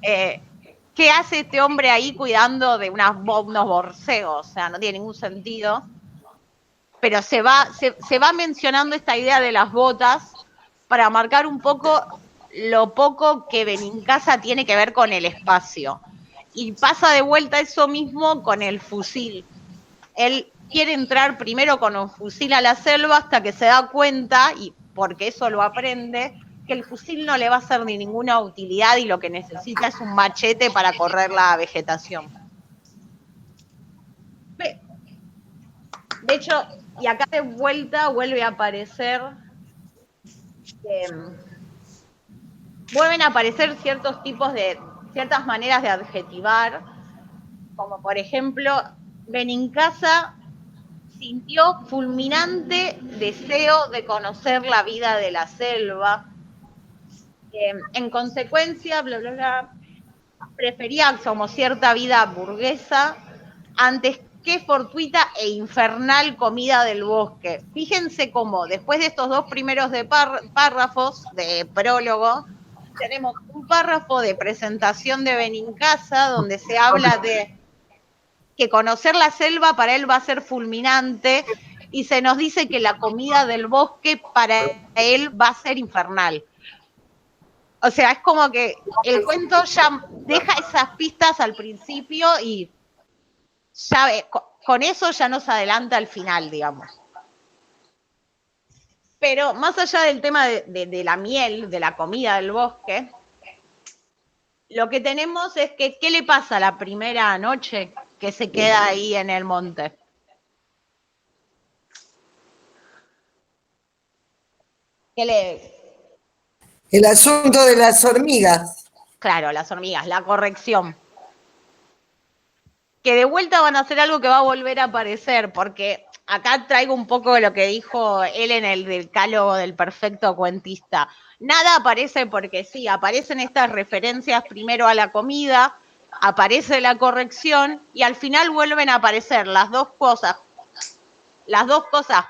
¿Qué hace este hombre ahí cuidando de unos borseos? O sea, no tiene ningún sentido. Pero se va mencionando esta idea de las botas para marcar un poco lo poco que Benincasa tiene que ver con el espacio. Y pasa de vuelta eso mismo con el fusil. Él quiere entrar primero con un fusil a la selva hasta que se da cuenta, y porque eso lo aprende, que el fusil no le va a hacer ni ninguna utilidad y lo que necesita es un machete para correr la vegetación. De hecho, y acá de vuelta vuelve a aparecer, vuelven a aparecer ciertos tipos ciertas maneras de adjetivar, como por ejemplo, Benincasa sintió fulminante deseo de conocer la vida de la selva. En consecuencia, bla, bla, bla, prefería como cierta vida burguesa antes que fortuita e infernal comida del bosque. Fíjense cómo después de estos dos primeros párrafos de prólogo, tenemos un párrafo de presentación de Benincasa donde se habla de que conocer la selva para él va a ser fulminante y se nos dice que la comida del bosque para él va a ser infernal. O sea, es como que el cuento ya deja esas pistas al principio y ya con eso ya nos adelanta al final, digamos. Pero más allá del tema de la miel, de la comida del bosque, lo que tenemos es que, ¿qué le pasa la primera noche que se queda ahí en el monte? El asunto de las hormigas. Claro, las hormigas, la corrección. Que de vuelta van a hacer algo que va a volver a aparecer, porque acá traigo un poco de lo que dijo él en el decálogo del perfecto cuentista. Nada aparece porque sí, aparecen estas referencias primero a la comida, aparece la corrección y al final vuelven a aparecer las dos cosas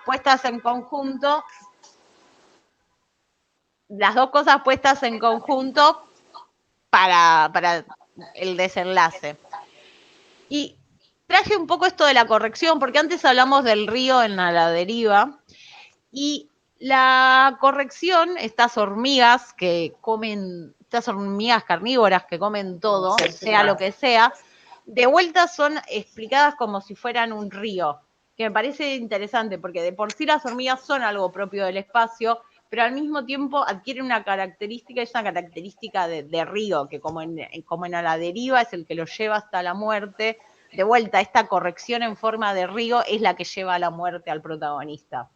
puestas en conjunto, para el desenlace. Y traje un poco esto de la corrección, porque antes hablamos del río en la deriva, y la corrección, estas hormigas carnívoras que comen todo, sea lo que sea, de vuelta son explicadas como si fueran un río, que me parece interesante, porque de por sí las hormigas son algo propio del espacio, pero al mismo tiempo adquieren una característica, es una característica de río, que como en la deriva es el que lo lleva hasta la muerte. De vuelta, esta corrección en forma de río es la que lleva a la muerte al protagonista.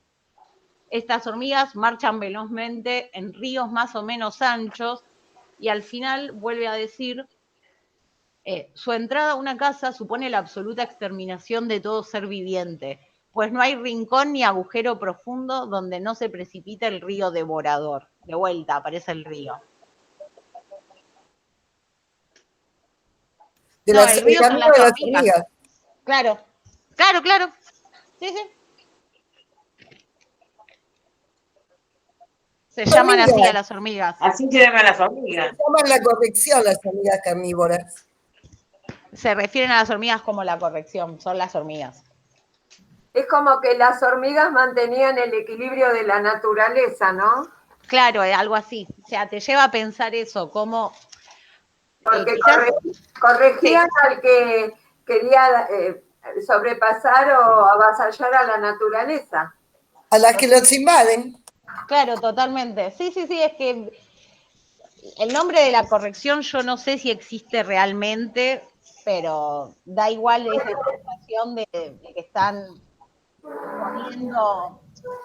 Estas hormigas marchan velozmente en ríos más o menos anchos y al final vuelve a decir, su entrada a una casa supone la absoluta exterminación de todo ser viviente, pues no hay rincón ni agujero profundo donde no se precipita el río devorador. De vuelta aparece el río. El amigo de las hormigas. Claro. Sí, sí. Se llaman así a las hormigas. Así se llaman las hormigas. Se llaman la corrección las hormigas carnívoras. Se refieren a las hormigas como la corrección, son las hormigas. Es como que las hormigas mantenían el equilibrio de la naturaleza, ¿no? Claro, algo así. O sea, te lleva a pensar eso, como... Porque corregían al que quería sobrepasar o avasallar a la naturaleza. A las que los invaden. Claro, totalmente. Sí, es que el nombre de la corrección yo no sé si existe realmente, pero da igual esa sensación de que están poniendo...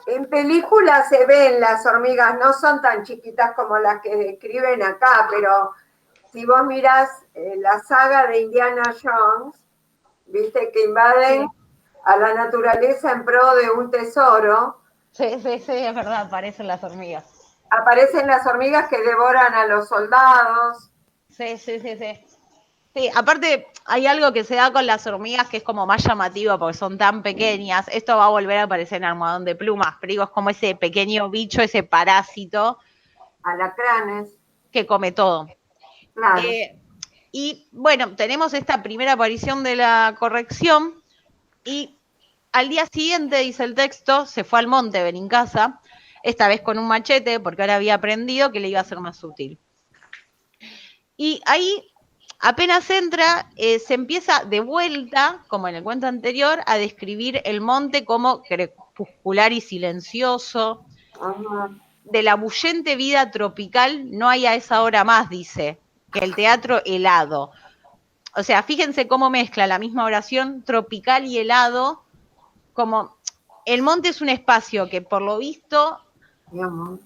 En películas se ven las hormigas, no son tan chiquitas como las que describen acá, pero si vos mirás la saga de Indiana Jones, viste que invaden a la naturaleza en pro de un tesoro, Sí, sí, sí, es verdad, aparecen las hormigas. Aparecen las hormigas que devoran a los soldados. Sí, sí, sí, sí. Sí, aparte hay algo que se da con las hormigas que es como más llamativo porque son tan pequeñas. Esto va a volver a aparecer en Almohadón de Plumas, pero digo, es como ese pequeño bicho, ese parásito Alacranes, que come todo. claro. Y bueno, tenemos esta primera aparición de la corrección y al día siguiente, dice el texto, se fue al monte Benincasa, esta vez con un machete porque ahora había aprendido que le iba a ser más útil. Y ahí apenas entra, se empieza de vuelta, como en el cuento anterior, a describir el monte como crepuscular y silencioso. Ajá. De la bullente vida tropical no hay a esa hora más, dice, que el teatro helado. O sea, fíjense cómo mezcla la misma oración, tropical y helado, como el monte es un espacio que por lo visto,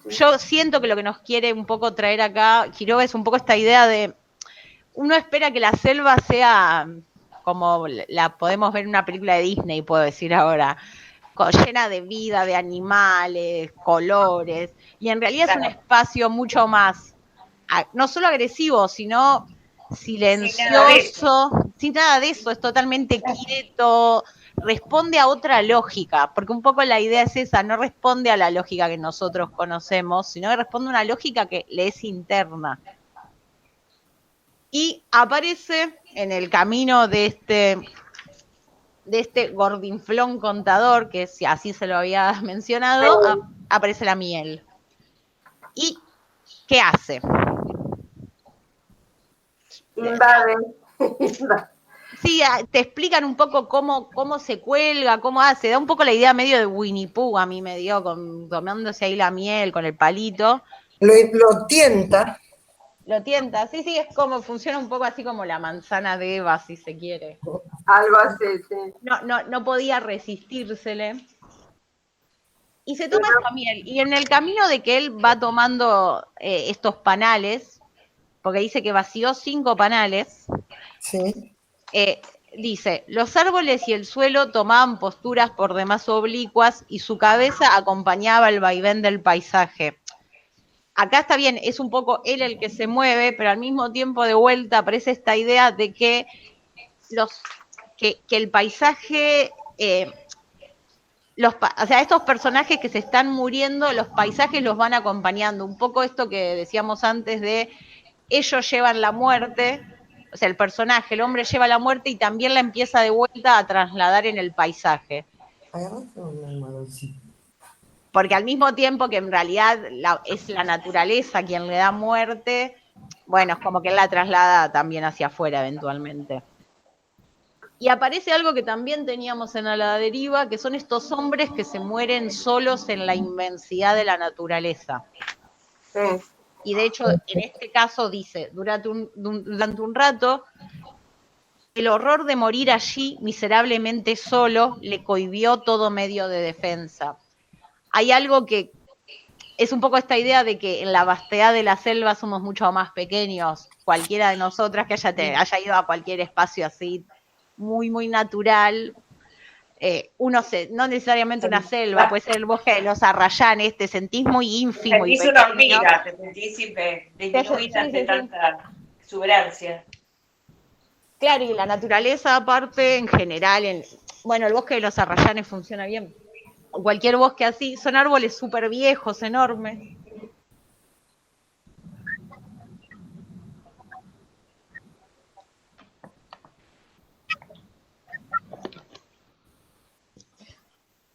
yo siento que lo que nos quiere un poco traer acá, Quiroga, es un poco esta idea de, uno espera que la selva sea como la podemos ver en una película de Disney, puedo decir ahora, llena de vida, de animales, colores, y en realidad es un espacio mucho más, no solo agresivo, sino silencioso, sin nada de eso, es totalmente quieto, responde a otra lógica, porque un poco la idea es esa, no responde a la lógica que nosotros conocemos, sino que responde a una lógica que le es interna. Y aparece en el camino de este gordinflón contador, que si así se lo había mencionado, aparece la miel. ¿Y qué hace? Invade. Sí, te explican un poco cómo se cuelga, cómo hace. Da un poco la idea medio de Winnie Pooh, a mí me dio, tomándose ahí la miel con el palito. Lo tienta. Lo tienta, sí, sí, es como, funciona un poco así como la manzana de Eva, si se quiere. Algo así, sí. No podía resistírsele. Y se toma esa miel. Y en el camino de que él va tomando estos panales, porque dice que vació 5 panales, Sí. dice, los árboles y el suelo tomaban posturas por demás oblicuas y su cabeza acompañaba el vaivén del paisaje. Acá está bien, es un poco él el que se mueve, pero al mismo tiempo de vuelta aparece esta idea de que el paisaje, o sea, estos personajes que se están muriendo, los paisajes los van acompañando. Un poco esto que decíamos antes de ellos llevan la muerte, o sea, el personaje, el hombre lleva la muerte y también la empieza de vuelta a trasladar en el paisaje. Porque al mismo tiempo que en realidad es la naturaleza quien le da muerte, bueno, es como que él la traslada también hacia afuera eventualmente. Y aparece algo que también teníamos en A la Deriva, que son estos hombres que se mueren solos en la inmensidad de la naturaleza. Sí. Y de hecho, en este caso dice, durante un rato, el horror de morir allí miserablemente solo le cohibió todo medio de defensa. Hay algo que es un poco esta idea de que en la vastedad de la selva somos mucho más pequeños. Cualquiera de nosotras que haya ido a cualquier espacio así, muy, muy natural, no necesariamente una selva, puede ser el bosque de los Arrayanes, te sentís muy ínfimo y pequeño. Una hormiga, te sentís disminuida ante tanta exuberancia. Claro, y la naturaleza aparte, en general, el bosque de los Arrayanes funciona bien. Cualquier bosque así, son árboles súper viejos, enormes.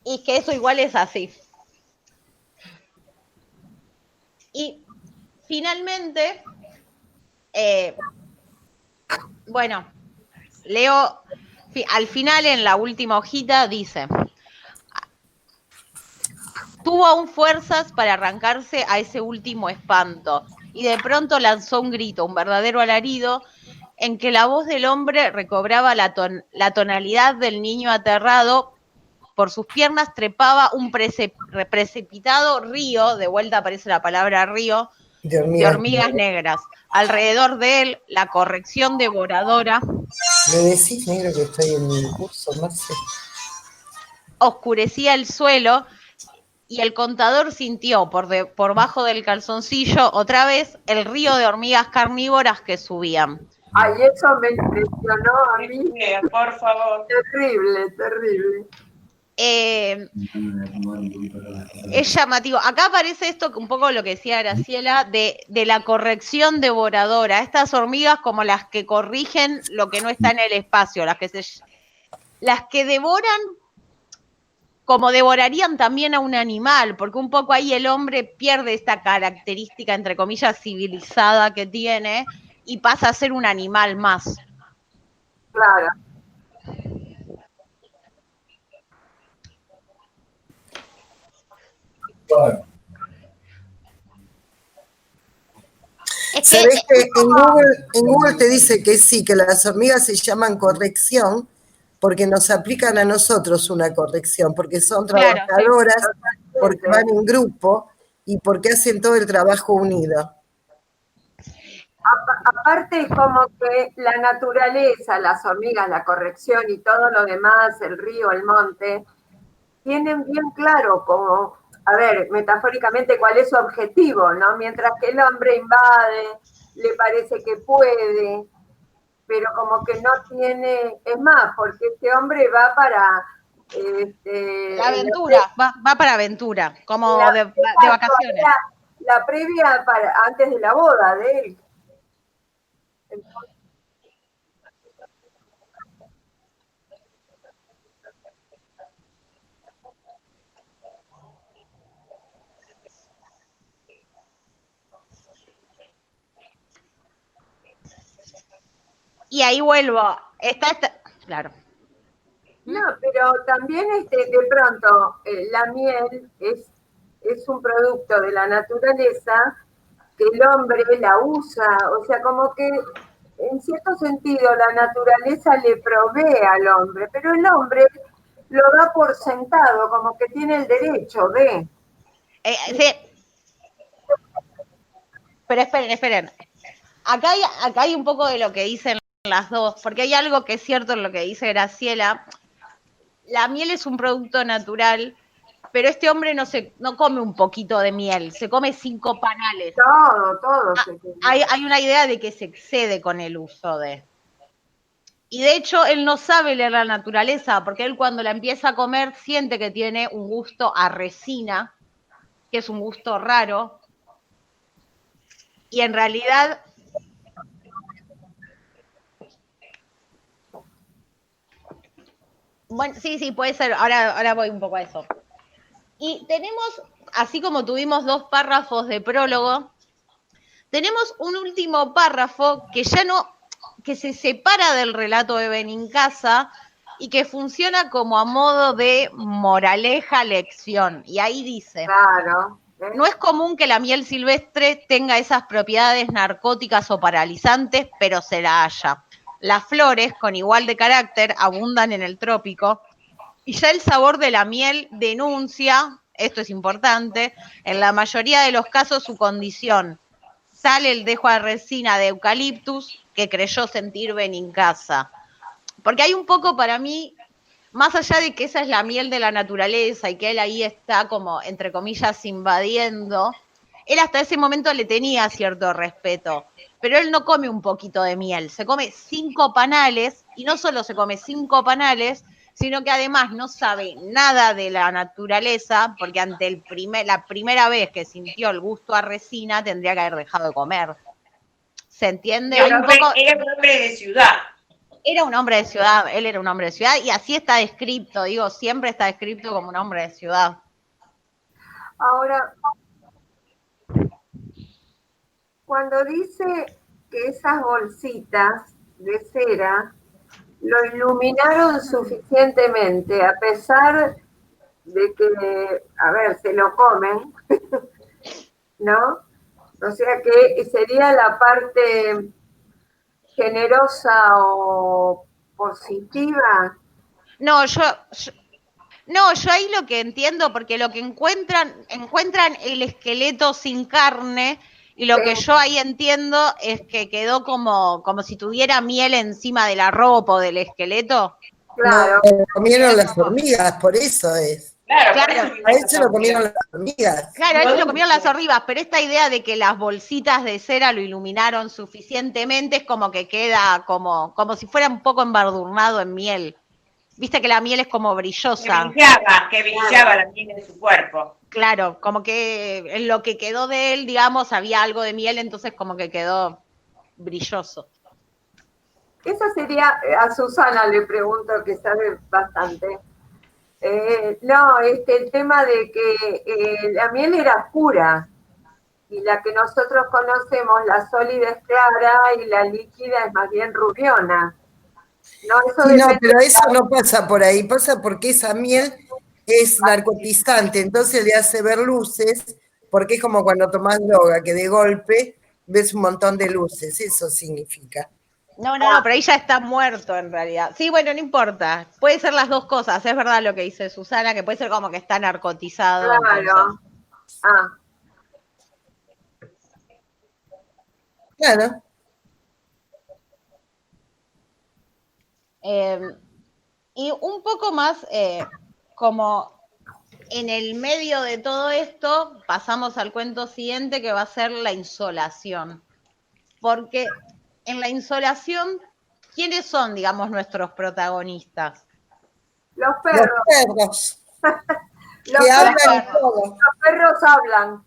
Y que eso igual es así. Y finalmente, leo, al final en la última hojita dice, tuvo aún fuerzas para arrancarse a ese último espanto y de pronto lanzó un grito, un verdadero alarido, en que la voz del hombre recobraba la tonalidad del niño aterrado. Por sus piernas trepaba un precipitado río, de vuelta aparece la palabra río, de hormigas negras. Alrededor de él, la corrección devoradora. ¿Me decís, negro, que estoy en mi curso, Marce? Oscurecía el suelo y el contador sintió por bajo del calzoncillo otra vez el río de hormigas carnívoras que subían. Ay, eso me impresionó a mí. Por favor. Terrible, terrible. Es llamativo. Acá aparece esto, un poco lo que decía Graciela, de la corrección devoradora. Estas hormigas como las que corrigen lo que no está en el espacio, las que devoran como devorarían también a un animal, porque un poco ahí el hombre pierde esta característica, entre comillas, civilizada que tiene y pasa a ser un animal más. Claro. ¿Sabés que en Google te dice que sí, que las hormigas se llaman corrección porque nos aplican a nosotros una corrección, porque son trabajadoras, porque van en grupo y porque hacen todo el trabajo unido? Aparte, como que la naturaleza, las hormigas, la corrección y todo lo demás, el río, el monte, tienen bien claro como, a ver, metafóricamente, cuál es su objetivo, ¿no? Mientras que el hombre invade, le parece que puede, pero como que no tiene, es más, porque este hombre va para... la aventura, va para aventura, como de vacaciones. La previa antes de la boda de él. Y ahí vuelvo. Claro. No, pero también de pronto la miel es un producto de la naturaleza que el hombre la usa, o sea, como que en cierto sentido la naturaleza le provee al hombre, pero el hombre lo da por sentado, como que tiene el derecho de... Sí. Pero esperen. Acá hay un poco de lo que dicen las dos, porque hay algo que es cierto en lo que dice Graciela. La miel es un producto natural, pero este hombre no come un poquito de miel, se come 5 panales. Todo. Hay una idea de que se excede con el uso de... Y de hecho, él no sabe leer la naturaleza, porque él cuando la empieza a comer siente que tiene un gusto a resina, que es un gusto raro, y en realidad... Bueno, sí, puede ser. Ahora voy un poco a eso. Y tenemos, así como tuvimos 2 párrafos de prólogo, tenemos un último párrafo que se separa del relato de Benincasa y que funciona como a modo de moraleja lección. Y ahí dice, claro, no es común que la miel silvestre tenga esas propiedades narcóticas o paralizantes, pero se la halla. Las flores, con igual de carácter, abundan en el trópico, y ya el sabor de la miel denuncia, esto es importante, en la mayoría de los casos su condición. Sale el dejo de resina de eucaliptus que creyó sentir Benincasa. Porque hay un poco para mí, más allá de que esa es la miel de la naturaleza y que él ahí está como, entre comillas, invadiendo, él hasta ese momento le tenía cierto respeto. Pero él no come un poquito de miel, se come 5 panales, y no solo se come 5 panales, sino que además no sabe nada de la naturaleza, porque ante la primera vez que sintió el gusto a resina, tendría que haber dejado de comer. ¿Se entiende? Era un hombre de ciudad. Era un hombre de ciudad, él era un hombre de ciudad, y así está descrito, siempre está descrito como un hombre de ciudad. Ahora, cuando dice que esas bolsitas de cera lo iluminaron suficientemente, a pesar de que, a ver, se lo comen, ¿no? O sea que sería la parte generosa o positiva. No, yo ahí lo que entiendo, porque lo que encuentran el esqueleto sin carne, y lo que yo ahí entiendo es que quedó como si tuviera miel encima de la ropa o del esqueleto. Claro. No, comieron las hormigas, por eso es. Claro, Claro. por eso A él se lo comieron las hormigas. Claro, a él se lo comieron las hormigas, pero esta idea de que las bolsitas de cera lo iluminaron suficientemente es como que queda como si fuera un poco embadurnado en miel. Viste que la miel es como brillosa. que brillaba la miel en su cuerpo. Claro, como que en lo que quedó de él, digamos, había algo de miel, entonces como que quedó brilloso. Eso sería, a Susana le pregunto, que sabe bastante. No, el tema de que la miel era pura y la que nosotros conocemos, la sólida es clara y la líquida es más bien rubiona. No, eso Sí, no, depende pero de eso no pasa por ahí, pasa porque esa miel es narcotizante, entonces le hace ver luces, porque es como cuando tomás droga, que de golpe ves un montón de luces, eso significa. No, pero ahí ya está muerto en realidad. Sí, bueno, no importa. Puede ser las dos cosas. Es verdad lo que dice Susana, que puede ser como que está narcotizado. claro. Entonces. Ah, Claro, Y un poco más como en el medio de todo esto, pasamos al cuento siguiente que va a ser la insolación. Porque en la insolación, ¿quiénes son, digamos, nuestros protagonistas? los los perros. perros Los que hablan perros. y todo, Los perros hablan.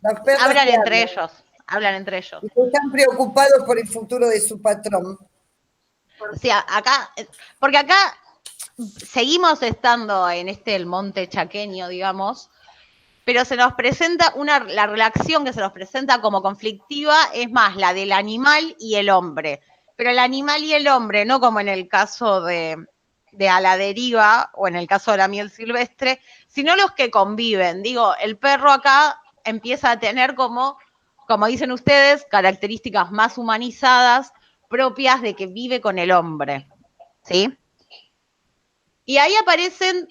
los perros Hablan que entre hablan, ellos, hablan entre ellos. y que están preocupados por el futuro de su patrón. O sea, acá, porque acá seguimos estando en el monte chaqueño, digamos, pero se nos presenta la relación que se nos presenta como conflictiva es más la del animal y el hombre. Pero el animal y el hombre, no como en el caso de A la deriva o en el caso de la miel silvestre, sino los que conviven. Digo, el perro acá empieza a tener como dicen ustedes, características más humanizadas propias de que vive con el hombre. ¿Sí? Y ahí aparecen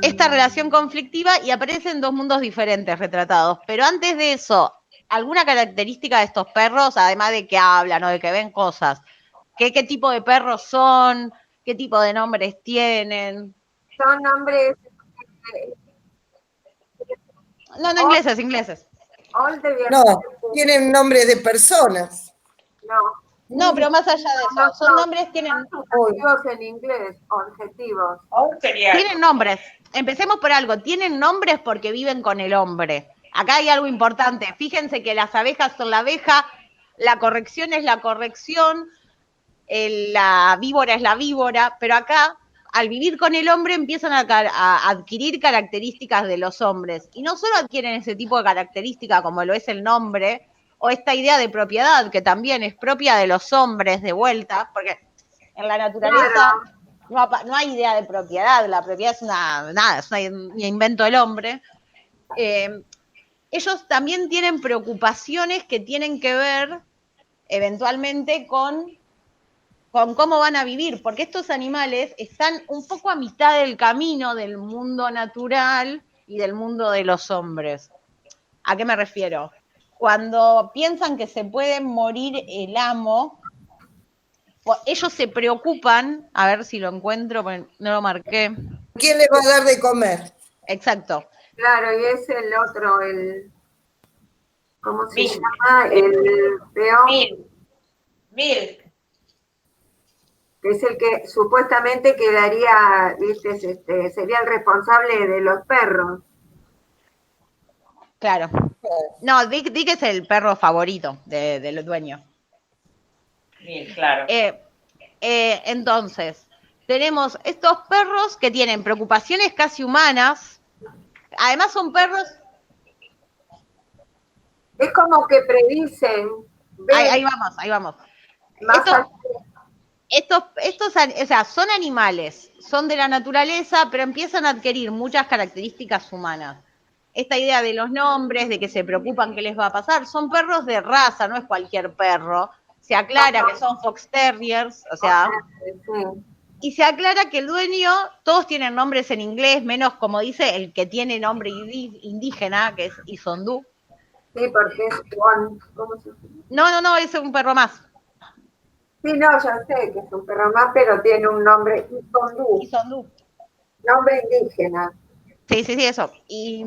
esta relación conflictiva y aparecen dos mundos diferentes retratados. Pero antes de eso, ¿alguna característica de estos perros, además de que hablan o de que ven cosas? ¿Qué tipo de perros son? ¿Qué tipo de nombres tienen? Son nombres No, ingleses. all de No, viajeros. tienen nombres de personas. No. No, pero más allá de eso, son nombres, tienen Sustantivos en inglés, objetivos. Aún sería. Tienen nombres. Empecemos por algo. Tienen nombres porque viven con el hombre. Acá hay algo importante. Fíjense que las abejas son la abeja, la corrección es la corrección, la víbora es la víbora, pero acá, al vivir con el hombre, empiezan a adquirir características de los hombres. Y no solo adquieren ese tipo de característica como lo es el nombre, o esta idea de propiedad, que también es propia de los hombres de vuelta, porque en la naturaleza no hay idea de propiedad, la propiedad es un invento del hombre. Ellos también tienen preocupaciones que tienen que ver eventualmente con cómo van a vivir, porque estos animales están un poco a mitad del camino del mundo natural y del mundo de los hombres. ¿A qué me refiero? Cuando piensan que se puede morir el amo, ellos se preocupan, a ver si lo encuentro, porque no lo marqué. ¿Quién les va a dar de comer? Exacto. Claro, y es el otro, ¿cómo se Mil. llama? El peón, Mil. que es el que supuestamente quedaría, viste, sería el responsable de los perros. Claro. No, Dick es el perro favorito del dueño. Mil, claro. Entonces, tenemos estos perros que tienen preocupaciones casi humanas. Además son perros. Es como que predicen. Ahí vamos. Más Estos, o sea, son animales, son de la naturaleza, pero empiezan a adquirir muchas características humanas. Esta idea de los nombres, de que se preocupan qué les va a pasar, son perros de raza, no es cualquier perro. Se aclara que son fox terriers, o sea, sí. y se aclara que el dueño, todos tienen nombres en inglés, menos como dice el que tiene nombre indígena, que es Isondú. Sí, porque es Juan. ¿Cómo se llama? No, es un perro más. Sí, no, ya sé que es un perro más, pero tiene un nombre, Isondú, Isondú. nombre indígena. Sí, sí, sí, eso. Y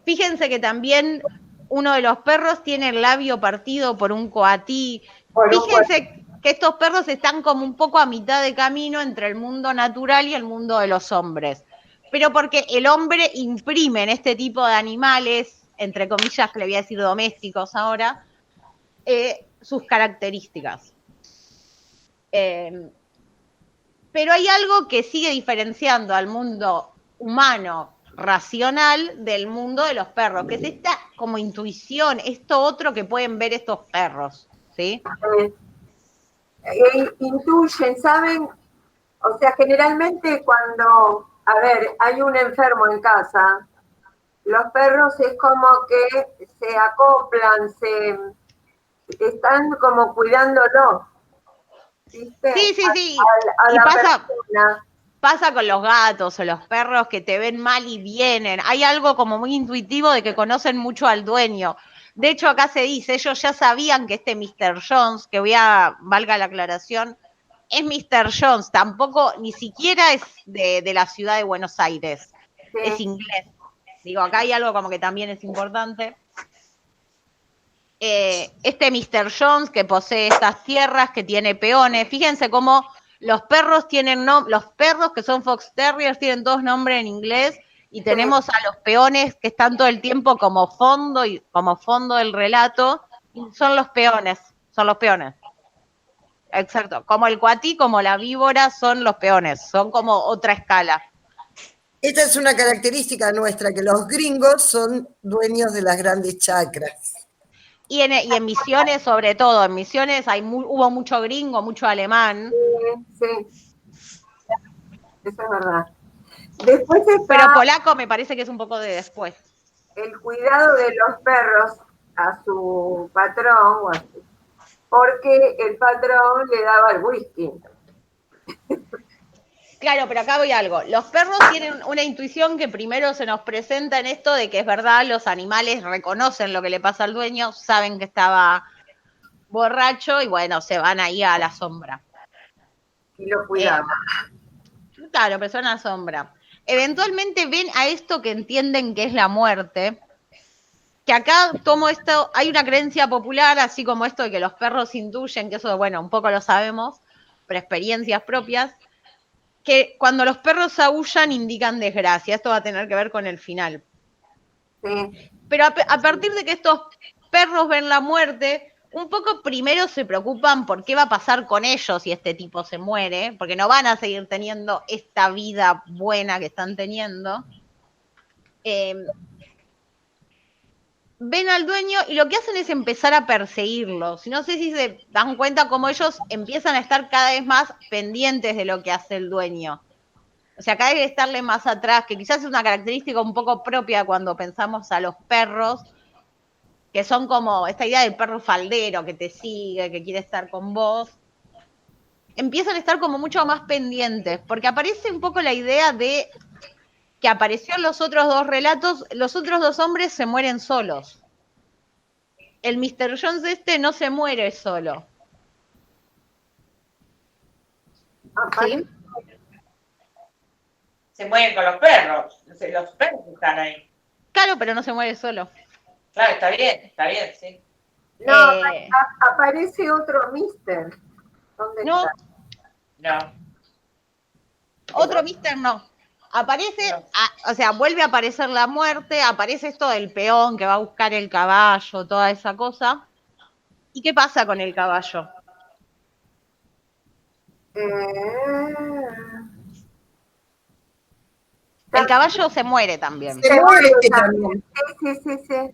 fíjense que también uno de los perros tiene el labio partido por un coatí. Fíjense que estos perros están como un poco a mitad de camino entre el mundo natural y el mundo de los hombres. Pero porque el hombre imprime en este tipo de animales, entre comillas, que le voy a decir domésticos ahora, sus características. Pero hay algo que sigue diferenciando al mundo humano racional del mundo de los perros, que es esta como intuición, esto otro que pueden ver estos perros, ¿sí? Intuyen, saben, o sea, generalmente cuando, a ver, hay un enfermo en casa, los perros es como que se acoplan, están como cuidándolo, ¿viste? Sí, sí, sí. A Y la pasa, persona. pasa con los gatos o los perros que te ven mal y vienen. Hay algo como muy intuitivo de que conocen mucho al dueño. De hecho, acá se dice, ellos ya sabían que este Mr. Jones, que valga la aclaración, es Mr. Jones, tampoco, ni siquiera es de la ciudad de Buenos Aires, Sí. es inglés. Digo, acá hay algo como que también es importante. Este Mr. Jones que posee estas tierras, que tiene peones, fíjense cómo los perros tienen, los perros que son Fox Terriers tienen dos nombres en inglés, y tenemos a los peones que están todo el tiempo como fondo y como fondo del relato, y son los peones, son los peones. Exacto, como el cuatí, como la víbora son los peones, son como otra escala. Esta es una característica nuestra, que los gringos son dueños de las grandes chacras. Y en Misiones, sobre todo, en Misiones hubo mucho gringo, mucho alemán. Sí, eso es verdad. Después está Pero polaco me parece que es un poco de después. el cuidado de los perros a su patrón, porque el patrón le daba el whisky. Claro, pero acá voy a algo. Los perros tienen una intuición que primero se nos presenta en esto de que es verdad, los animales reconocen lo que le pasa al dueño, saben que estaba borracho y bueno, se van ahí a la sombra. Y lo cuidaba. Claro, pero son a la sombra. Eventualmente ven a esto que entienden que es la muerte. Que acá tomo esto, hay una creencia popular, así como esto de que los perros intuyen, que eso, bueno, un poco lo sabemos, por experiencias propias, que cuando los perros aúllan indican desgracia. Esto va a tener que ver con el final. Sí. Pero a partir de que estos perros ven la muerte, un poco primero se preocupan por qué va a pasar con ellos si este tipo se muere, porque no van a seguir teniendo esta vida buena que están teniendo. Ven al dueño y lo que hacen es empezar a perseguirlos. No sé si se dan cuenta cómo ellos empiezan a estar cada vez más pendientes de lo que hace el dueño. O sea, cada vez estarle más atrás, que quizás es una característica un poco propia cuando pensamos a los perros, que son como esta idea del perro faldero que te sigue, que quiere estar con vos. Empiezan a estar como mucho más pendientes, porque aparece un poco la idea de que apareció en los otros dos relatos, los otros dos hombres se mueren solos. El Mr. Jones no se muere solo. ¿Sí? Se mueven con los perros están ahí. Claro, pero no se muere solo. Claro, está bien, sí. No, aparece otro mister. ¿Dónde No, está? No. otro Mister no. Aparece, o sea, vuelve a aparecer la muerte, aparece esto del peón que va a buscar el caballo, toda esa cosa. ¿Y qué pasa con el caballo? El caballo se muere también. Se muere también. Sí.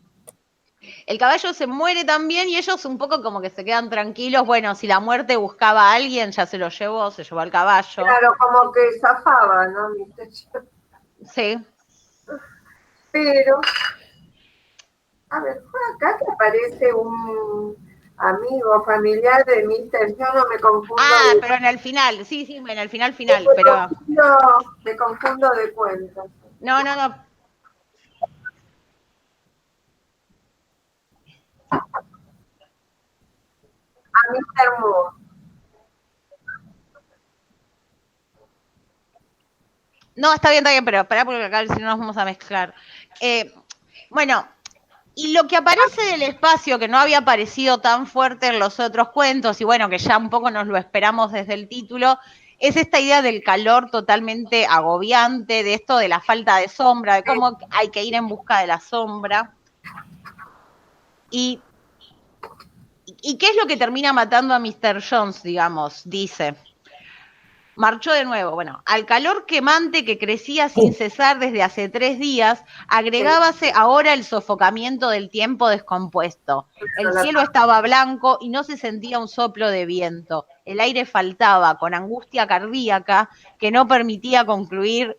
El caballo se muere también y ellos un poco como que se quedan tranquilos. Bueno, si la muerte buscaba a alguien, ya se lo llevó, se llevó al caballo. Claro, como que zafaba, ¿no? Sí. Pero, a ver, fue acá que aparece un amigo familiar de Mister, yo no me confundo. Ah, pero en el final, sí, en el final, pero... Me confundo de cuentas. No. A Mister Moore. No, está bien, pero pará porque acá si no nos vamos a mezclar. Bueno, y lo que aparece del espacio, que no había aparecido tan fuerte en los otros cuentos, y bueno, que ya un poco nos lo esperamos desde el título, es esta idea del calor totalmente agobiante, de esto de la falta de sombra, de cómo hay que ir en busca de la sombra. ¿Y qué es lo que termina matando a Mr. Jones, digamos? Dice. Marchó de nuevo. Bueno, al calor quemante que crecía sin cesar desde hace 3 días, agregábase ahora el sofocamiento del tiempo descompuesto. El cielo estaba blanco y no se sentía un soplo de viento. El aire faltaba, con angustia cardíaca que no permitía concluir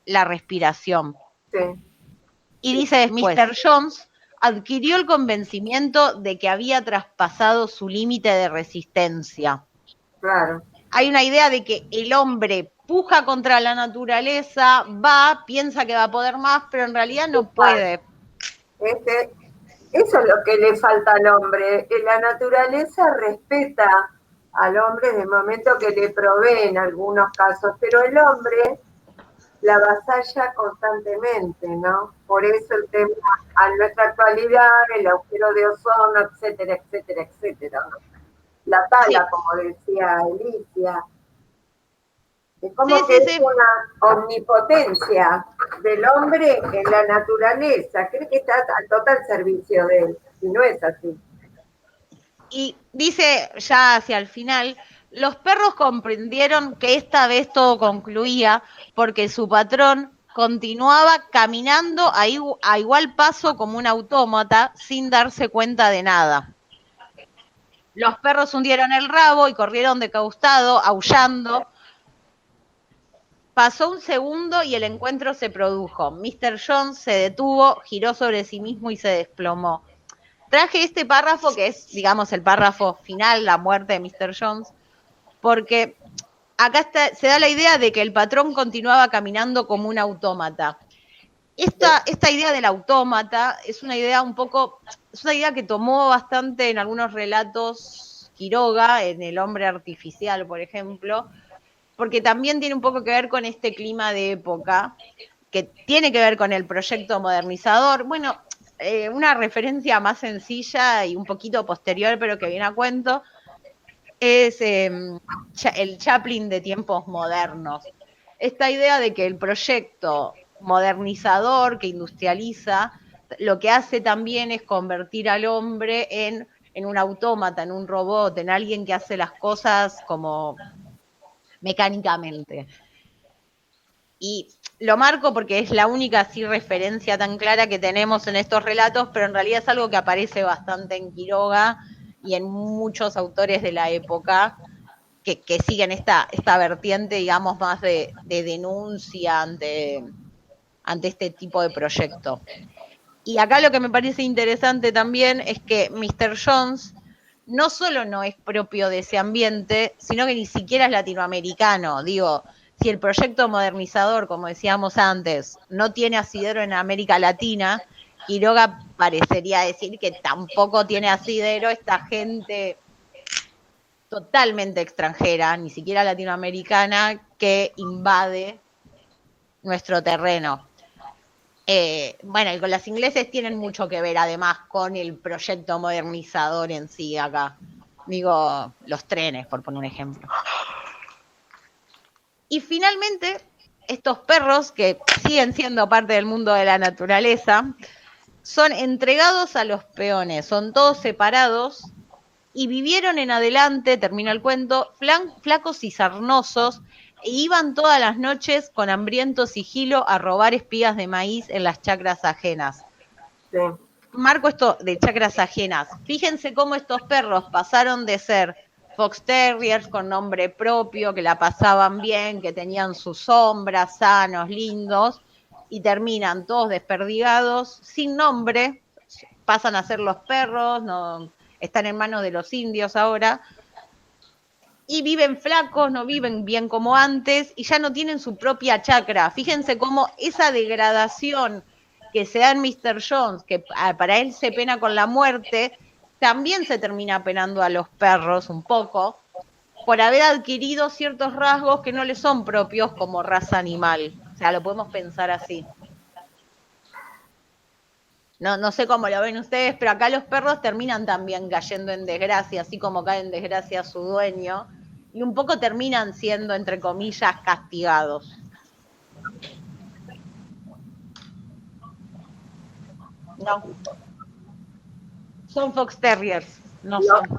la respiración. Sí. Y dice después, Mr. Jones adquirió el convencimiento de que había traspasado su límite de resistencia. Claro. Hay una idea de que el hombre puja contra la naturaleza, piensa que va a poder más, pero en realidad no puede. Eso es lo que le falta al hombre. La naturaleza respeta al hombre desde el momento que le provee en algunos casos, pero el hombre la avasalla constantemente, ¿no? Por eso el tema a nuestra actualidad, el agujero de ozono, etcétera, etcétera, etcétera, ¿no? La tala, sí, como decía Alicia. Es como que es una omnipotencia del hombre en la naturaleza. Cree que está al total servicio de él, y no es así. Y dice ya hacia el final, los perros comprendieron que esta vez todo concluía porque su patrón continuaba caminando a igual paso como un autómata sin darse cuenta de nada. Los perros hundieron el rabo y corrieron de costado, aullando. Pasó un segundo y el encuentro se produjo. Mr. Jones se detuvo, giró sobre sí mismo y se desplomó. Traje este párrafo, que es, digamos, el párrafo final, la muerte de Mr. Jones, porque acá se da la idea de que el patrón continuaba caminando como un autómata. Esta idea del autómata es una idea es una idea que tomó bastante en algunos relatos Quiroga, en El hombre artificial, por ejemplo, porque también tiene un poco que ver con este clima de época, que tiene que ver con el proyecto modernizador. Bueno, una referencia más sencilla y un poquito posterior, pero que viene a cuento, es el Chaplin de tiempos modernos. Esta idea de que el proyecto modernizador que industrializa, lo que hace también es convertir al hombre en un autómata, en un robot, en alguien que hace las cosas como mecánicamente. Y lo marco porque es la única así referencia tan clara que tenemos en estos relatos, pero en realidad es algo que aparece bastante en Quiroga y en muchos autores de la época que siguen esta vertiente, digamos, más de denuncia ante este tipo de proyecto. Y acá lo que me parece interesante también es que Mr. Jones no solo no es propio de ese ambiente, sino que ni siquiera es latinoamericano. Digo, si el proyecto modernizador, como decíamos antes, no tiene asidero en América Latina, Quiroga parecería decir que tampoco tiene asidero esta gente totalmente extranjera, ni siquiera latinoamericana, que invade nuestro terreno. Bueno, y con los ingleses tienen mucho que ver, además, con el proyecto modernizador en sí acá. Digo, los trenes, por poner un ejemplo. Y finalmente, estos perros, que siguen siendo parte del mundo de la naturaleza, son entregados a los peones, son todos separados, y vivieron en adelante, termina el cuento, flacos y sarnosos, e iban todas las noches con hambriento sigilo a robar espigas de maíz en las chacras ajenas. Sí. Marco esto de chacras ajenas. Fíjense cómo estos perros pasaron de ser fox terriers con nombre propio, que la pasaban bien, que tenían sus sombras, sanos, lindos, y terminan todos desperdigados, sin nombre, pasan a ser los perros, no, están en manos de los indios ahora, y viven flacos, no viven bien como antes, y ya no tienen su propia chacra. Fíjense cómo esa degradación que se da en Mr. Jones, que para él se pena con la muerte, también se termina penando a los perros un poco, por haber adquirido ciertos rasgos que no le son propios como raza animal. O sea, lo podemos pensar así. No sé cómo lo ven ustedes, pero acá los perros terminan también cayendo en desgracia, así como cae en desgracia su dueño, y un poco terminan siendo, entre comillas, castigados. No. Son Fox Terriers, no son.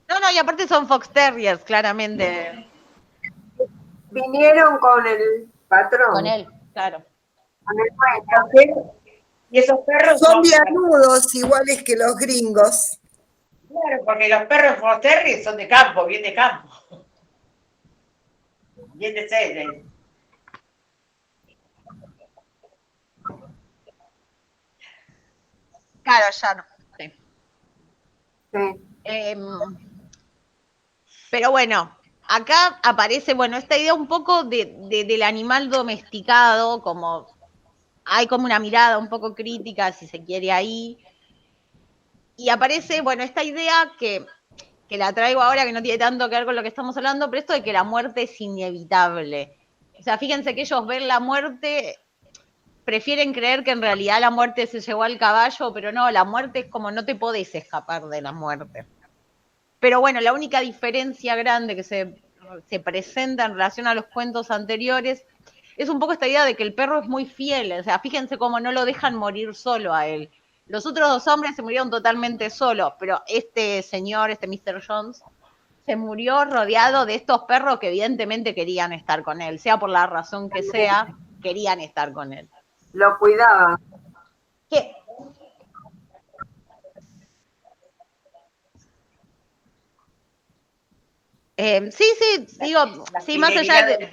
No, y aparte son Fox Terriers, claramente. Vinieron con el patrón. Con él, claro. Con el dueño. Y esos perros Son vianudos iguales que los gringos. Claro, porque los perros Fox Terrier son de campo, bien de campo. Bien de sede. Claro, ya no. Sí. Sí. Pero bueno, acá aparece, bueno, esta idea un poco del animal domesticado, como hay como una mirada un poco crítica, si se quiere, ahí. Y aparece, bueno, esta idea que la traigo ahora, que no tiene tanto que ver con lo que estamos hablando, pero esto de que la muerte es inevitable. O sea, fíjense que ellos ven la muerte, prefieren creer que en realidad la muerte se llevó al caballo, pero no, la muerte es como no te podés escapar de la muerte. Pero bueno, la única diferencia grande que se presenta en relación a los cuentos anteriores es un poco esta idea de que el perro es muy fiel. O sea, fíjense cómo no lo dejan morir solo a él. Los otros dos hombres se murieron totalmente solos, pero este señor, este Mr. Jones, se murió rodeado de estos perros que evidentemente querían estar con él, sea por la razón que sea, querían estar con él. Lo cuidaban. ¿Qué? Sí, digo, sí, más allá de...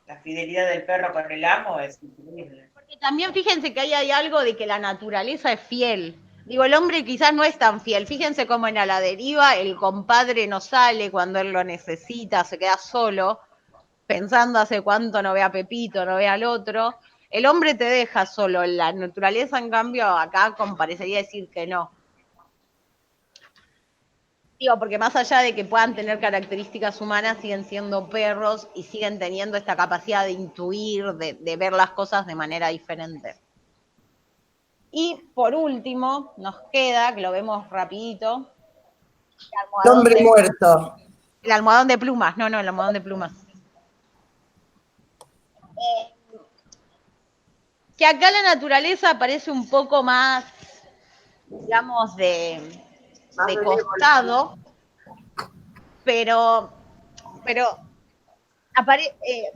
La fidelidad del perro con el amo es increíble. Porque también fíjense que ahí hay algo de que la naturaleza es fiel. Digo, el hombre quizás no es tan fiel. Fíjense cómo en A la deriva el compadre no sale cuando él lo necesita, se queda solo, pensando hace cuánto no ve a Pepito, no ve al otro. El hombre te deja solo. La naturaleza, en cambio, acá parecería decir que no. Digo, porque más allá de que puedan tener características humanas, siguen siendo perros y siguen teniendo esta capacidad de intuir, de ver las cosas de manera diferente. Y por último, nos queda, que lo vemos rapidito, el hombre muerto. El almohadón de plumas, no, el almohadón de plumas. Que acá la naturaleza parece un poco más, digamos, de costado, pero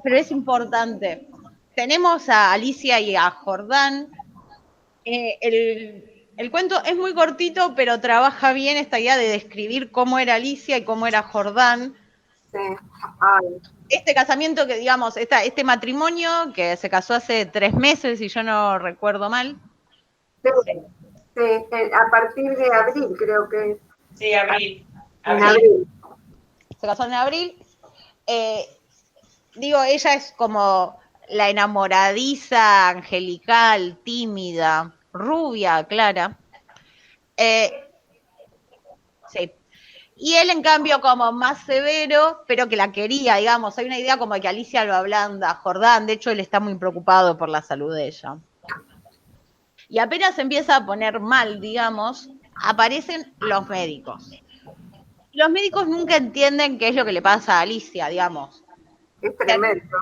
es importante. Tenemos a Alicia y a Jordán. El cuento es muy cortito, pero trabaja bien esta idea de describir cómo era Alicia y cómo era Jordán. Sí. Ay. Este casamiento que, digamos, este matrimonio que se casó hace 3 meses, si yo no recuerdo mal. Sí, a partir de abril creo que. Sí, abril. En abril. Se casó en abril. Digo, ella es como la enamoradiza, angelical, tímida, rubia, clara. Sí. Y él, en cambio, como más severo, pero que la quería, digamos. Hay una idea como de que Alicia lo ablanda a Jordán. De hecho, él está muy preocupado por la salud de ella. Y apenas se empieza a poner mal, digamos, aparecen los médicos. Los médicos nunca entienden qué es lo que le pasa a Alicia, digamos. Es tremendo.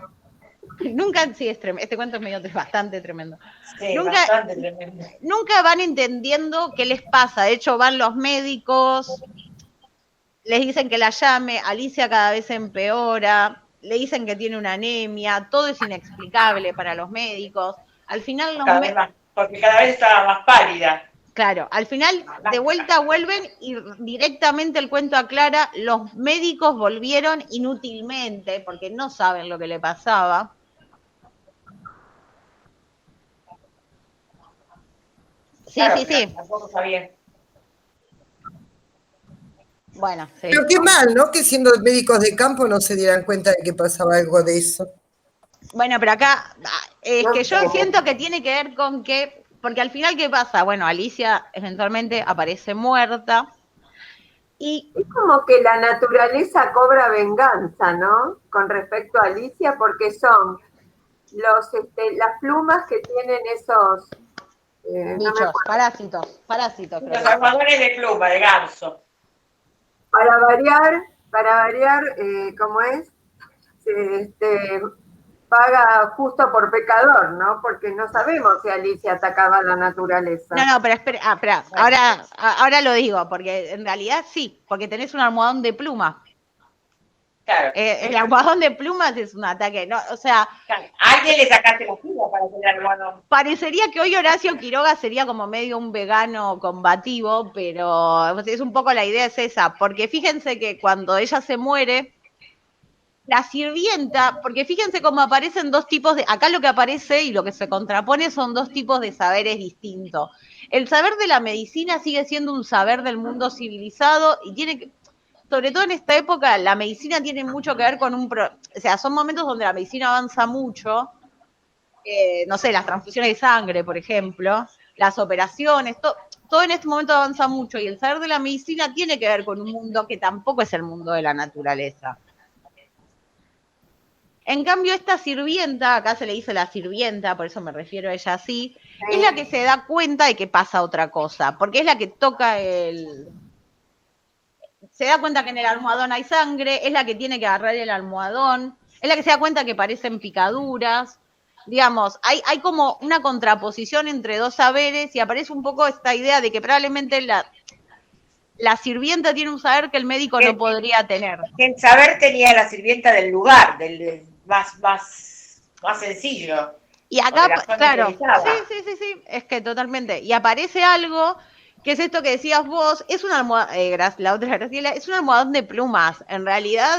Nunca, sí, es tremendo. Este cuento es medio bastante tremendo. Sí, bastante tremendo. Nunca van entendiendo qué les pasa. De hecho, van los médicos, les dicen que la llame, Alicia cada vez empeora, le dicen que tiene una anemia, todo es inexplicable para los médicos. Al final porque cada vez estaba más pálida. Claro, al final de vuelta vuelven y directamente el cuento aclara, los médicos volvieron inútilmente porque no saben lo que le pasaba. Sí, claro, sí. Tampoco sabía. Bueno, sí. Pero qué mal, ¿no? Que siendo médicos de campo no se dieran cuenta de que pasaba algo de eso. Bueno, pero acá es que yo siento que tiene que ver con que, porque al final, ¿qué pasa? Bueno, Alicia eventualmente aparece muerta Y Es como que la naturaleza cobra venganza, ¿no? Con respecto a Alicia, porque son las plumas que tienen esos, no me bichos, acuerdo, parásitos creo Los que. almohadones de pluma, de ganso. para variar, ¿cómo es? Este, paga justo por pecador, ¿no? Porque no sabemos si Alicia atacaba a la naturaleza. No, pero espera, espera, ahora lo digo, porque en realidad sí, porque tenés un almohadón de plumas. Claro. El almohadón de plumas es un ataque, ¿no? O sea, Claro. A alguien le sacaste la fila para hacer el almohadón. parecería que hoy Horacio Quiroga sería como medio un vegano combativo, pero es un poco la idea es esa, porque fíjense que cuando ella se muere, la sirvienta, porque fíjense cómo aparecen dos tipos de, acá lo que aparece y lo que se contrapone son dos tipos de saberes distintos. El saber de la medicina sigue siendo un saber del mundo civilizado y tiene que, sobre todo en esta época, la medicina tiene mucho que ver con o sea, son momentos donde la medicina avanza mucho, no sé, las transfusiones de sangre, por ejemplo, las operaciones, todo en este momento avanza mucho y el saber de la medicina tiene que ver con un mundo que tampoco es el mundo de la naturaleza. En cambio, esta sirvienta, acá se le dice la sirvienta, por eso me refiero a ella así, es la que se da cuenta de que pasa otra cosa, porque es la que toca se da cuenta que en el almohadón hay sangre, es la que tiene que agarrar el almohadón, es la que se da cuenta que parecen picaduras. Digamos, hay como una contraposición entre dos saberes y aparece un poco esta idea de que probablemente la sirvienta tiene un saber que el médico no podría tener. El saber tenía la sirvienta del lugar, del más sencillo. Y acá, claro, sí, es que totalmente. Y aparece algo que es esto que decías vos, es una almohada, la otra Graciela, es un almohadón de plumas. En realidad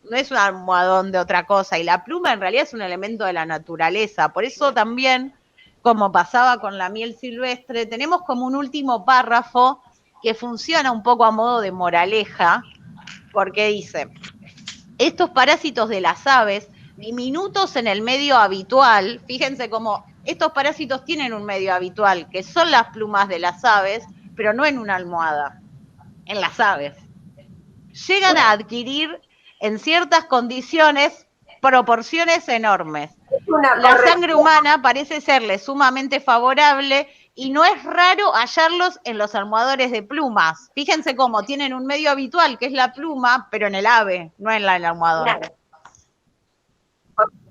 no es un almohadón de otra cosa. Y la pluma en realidad es un elemento de la naturaleza. Por eso también, como pasaba con la miel silvestre, tenemos como un último párrafo que funciona un poco a modo de moraleja, porque dice, estos parásitos de las aves, diminutos en el medio habitual, fíjense cómo estos parásitos tienen un medio habitual, que son las plumas de las aves, pero no en una almohada, en las aves. Llegan a adquirir en ciertas condiciones proporciones enormes. La sangre humana parece serle sumamente favorable y no es raro hallarlos en los almohadores de plumas. Fíjense cómo tienen un medio habitual, que es la pluma, pero en el ave, no en el almohadón. Claro.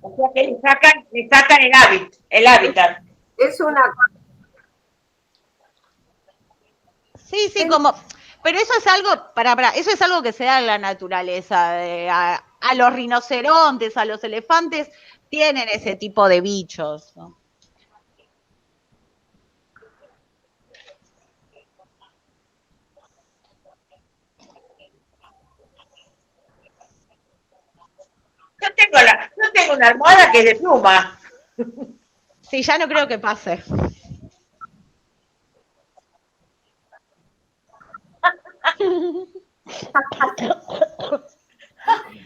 O sea que le sacan el hábitat. Es una... Sí, como... Pero eso es algo, eso es algo que se da en la naturaleza. A los rinocerontes, a los elefantes, tienen ese tipo de bichos, ¿no? Yo tengo una almohada que es de pluma. Sí, ya no creo que pase.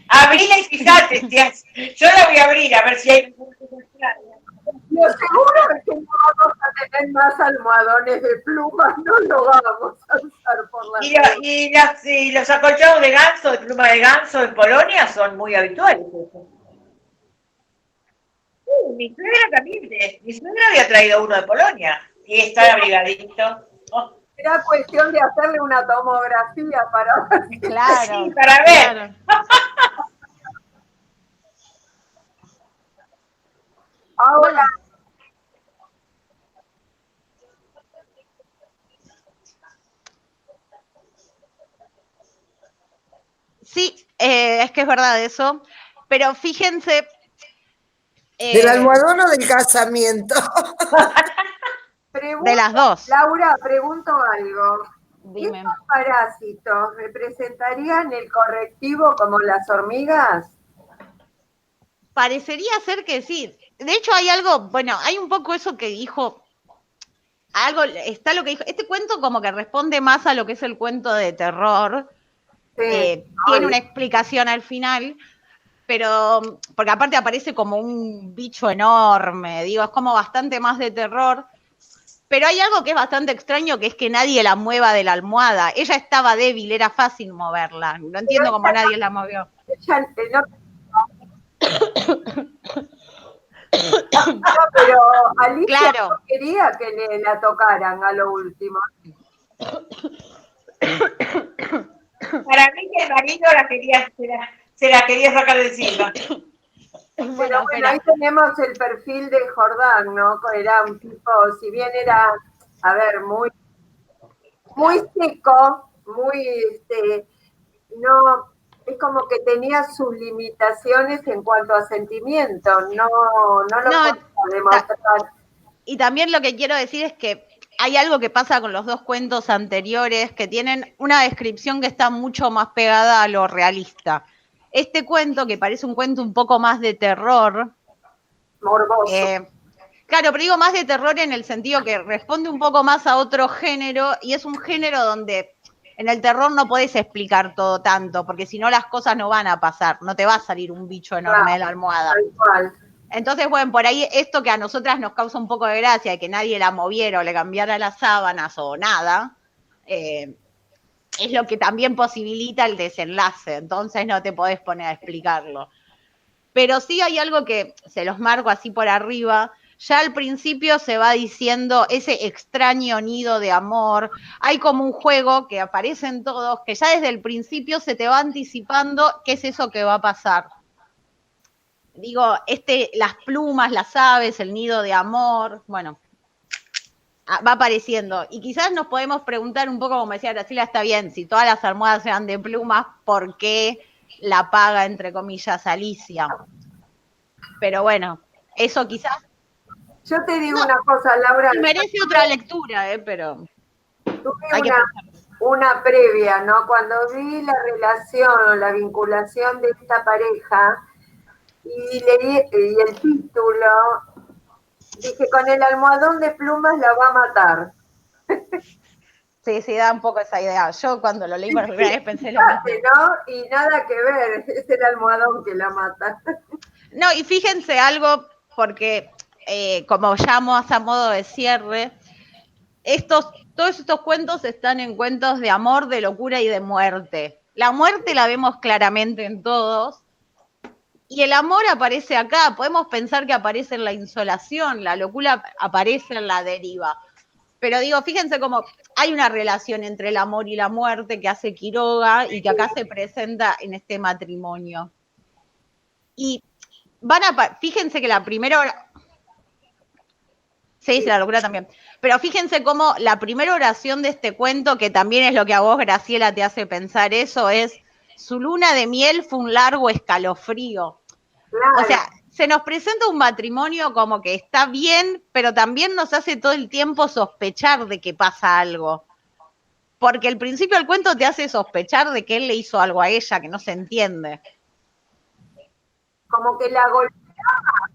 Abrila y fíjate, yo la voy a abrir a ver si hay. Lo seguro es que no vamos a tener más almohadones de plumas, no lo vamos a usar por la Y los acolchados de ganso, de pluma de ganso en Polonia son muy habituales. Mi suegra también, mi suegra había traído uno de Polonia y está abrigadito. Oh. Era cuestión de hacerle una tomografía para ver. Claro. Sí, para ver. Claro. Ahora, sí, es que es verdad eso, pero fíjense... ¿Del almohadón o del casamiento? De las dos. Laura, pregunto algo. Dime. ¿Estos parásitos representarían el correctivo como las hormigas? Parecería ser que sí. De hecho, hay algo, bueno, hay un poco eso que dijo, está lo que dijo, este cuento como que responde más a lo que es el cuento de terror, Sí. tiene una explicación al final, pero, porque aparte aparece como un bicho enorme, digo, es como bastante más de terror, Pero hay algo que es bastante extraño, que es que nadie la mueva de la almohada. Ella estaba débil, era fácil moverla. No entiendo cómo nadie la movió. Ella, no, pero Alicia Claro. no quería que la tocaran a lo último. Para mí que el marido se la quería sacar de encima. Pero bueno, ahí tenemos el perfil de Jordán, ¿no? Era un tipo, si bien era, a ver, muy seco, muy, no, es como que tenía sus limitaciones en cuanto a sentimientos, no lo podía demostrar. Y también lo que quiero decir es que hay algo que pasa con los dos cuentos anteriores, que tienen una descripción que está mucho más pegada a lo realista. Este cuento, que parece un cuento un poco más de terror, morboso. Claro, pero digo más de terror en el sentido que responde un poco más a otro género, y es un género donde en el terror no podés explicar todo tanto, porque si no las cosas no van a pasar, no te va a salir un bicho enorme de la almohada. Entonces, bueno, por ahí esto que a nosotras nos causa un poco de gracia, de que nadie la moviera o le cambiara las sábanas o nada, es lo que también posibilita el desenlace, entonces no te podés poner a explicarlo. Pero sí hay algo que se los marco así por arriba. Ya al principio se va diciendo ese extraño nido de amor. Hay como un juego que aparecen todos, que ya desde el principio se te va anticipando qué es eso que va a pasar. Digo, las plumas, las aves, el nido de amor, bueno, va apareciendo. Y quizás nos podemos preguntar un poco, como decía Graciela, está bien, si todas las almohadas eran de plumas, ¿por qué la paga, entre comillas, Alicia? Pero bueno, eso quizás... Yo te digo una cosa, Laura. Merece otra lectura, pero... Tuve una previa, ¿no? Cuando vi la relación o la vinculación de esta pareja y leí el título, dije, con el almohadón de plumas la va a matar. Sí, da un poco esa idea. Yo cuando lo leí por primera vez pensé lo mismo. ¿No? Y nada que ver, es el almohadón que la mata. No, y fíjense algo, porque como llamo a modo de cierre, todos estos cuentos están en cuentos de amor, de locura y de muerte. La muerte la vemos claramente en todos, y el amor aparece acá. Podemos pensar que aparece en la insolación, la locura aparece en la deriva. Pero digo, fíjense cómo hay una relación entre el amor y la muerte que hace Quiroga y que acá se presenta en este matrimonio. Y fíjense que la primera hora... Sí, la locura también. Pero fíjense cómo la primera oración de este cuento, que también es lo que a vos, Graciela, te hace pensar eso, es: su luna de miel fue un largo escalofrío. Claro. O sea, se nos presenta un matrimonio como que está bien, pero también nos hace todo el tiempo sospechar de que pasa algo. Porque al principio del cuento te hace sospechar de que él le hizo algo a ella que no se entiende. Como que la golpeaba.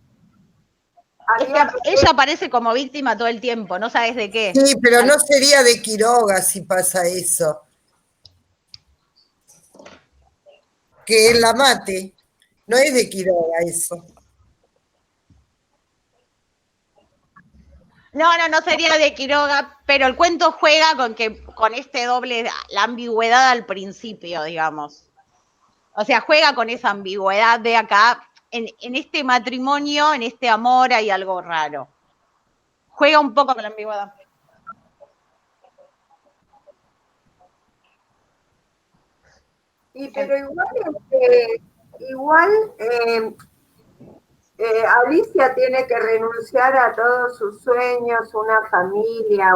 Es que ella aparece como víctima todo el tiempo, no sabes de qué. Sí, pero no sería de Quiroga si pasa eso. Que él la mate. No es de Quiroga eso. No sería de Quiroga, pero el cuento juega con este doble, la ambigüedad al principio, digamos. O sea, juega con esa ambigüedad de acá, en este matrimonio, en este amor hay algo raro. Juega un poco con la ambigüedad. Pero igual Alicia tiene que renunciar a todos sus sueños, una familia,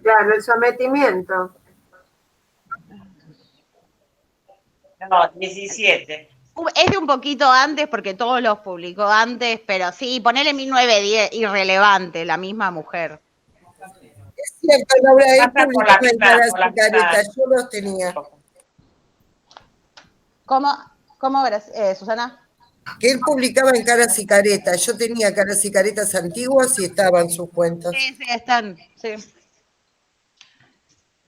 claro, el sometimiento. No, 17. Es de un poquito antes, porque todos los publicó antes, pero sí, ponele 1910, irrelevante, la misma mujer. Es cierto, Laura, él publicaba en Caras y Caretas, yo los tenía. ¿Cómo Susana? Que él publicaba en Caras y Caretas, yo tenía Caras y Caretas antiguas y estaban sus cuentos. Sí, están, sí.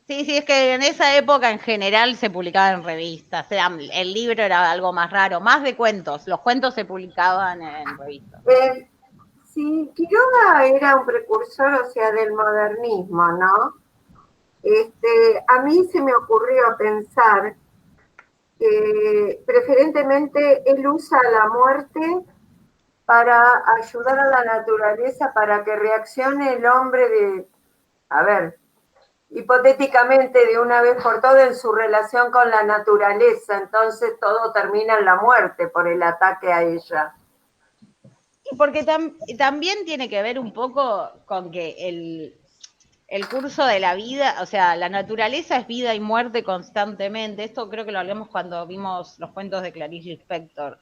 Sí, sí, es que en esa época en general se publicaba en revistas. El libro era algo más raro, más de cuentos. Los cuentos se publicaban en revistas. Sí, Quiroga era un precursor, o sea, del modernismo, ¿no? A mí se me ocurrió pensar que preferentemente él usa la muerte para ayudar a la naturaleza para que reaccione el hombre a ver, hipotéticamente de una vez por todas en su relación con la naturaleza, entonces todo termina en la muerte por el ataque a ella. Y porque también tiene que ver un poco con que el curso de la vida, o sea, la naturaleza es vida y muerte constantemente. Esto creo que lo hablamos cuando vimos los cuentos de Clarice Lispector.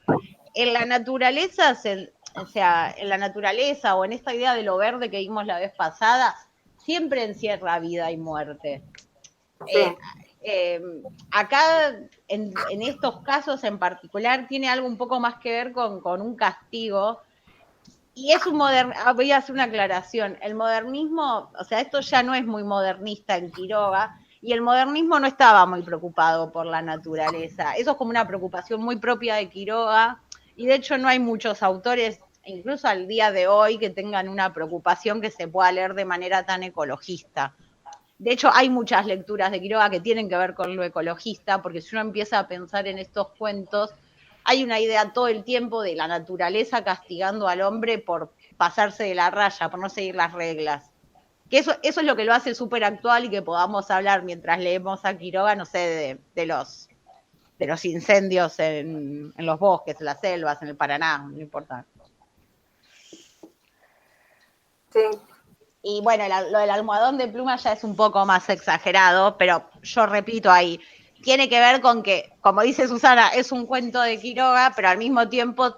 En la naturaleza, o sea, en la naturaleza o en esta idea de lo verde que vimos la vez pasada, siempre encierra vida y muerte. Sí. Acá, en estos casos en particular, tiene algo un poco más que ver con un castigo. Y es voy a hacer una aclaración. El modernismo, o sea, esto ya no es muy modernista en Quiroga, y el modernismo no estaba muy preocupado por la naturaleza. Eso es como una preocupación muy propia de Quiroga, y de hecho no hay muchos autores, incluso al día de hoy, que tengan una preocupación que se pueda leer de manera tan ecologista. De hecho, hay muchas lecturas de Quiroga que tienen que ver con lo ecologista, porque si uno empieza a pensar en estos cuentos, hay una idea todo el tiempo de la naturaleza castigando al hombre por pasarse de la raya, por no seguir las reglas. Que eso es lo que lo hace súper actual y que podamos hablar mientras leemos a Quiroga, no sé, de los incendios en los bosques, en las selvas, en el Paraná, no importa. Sí. Y bueno, lo del almohadón de pluma ya es un poco más exagerado, pero yo repito ahí, tiene que ver con que, como dice Susana, es un cuento de Quiroga, pero al mismo tiempo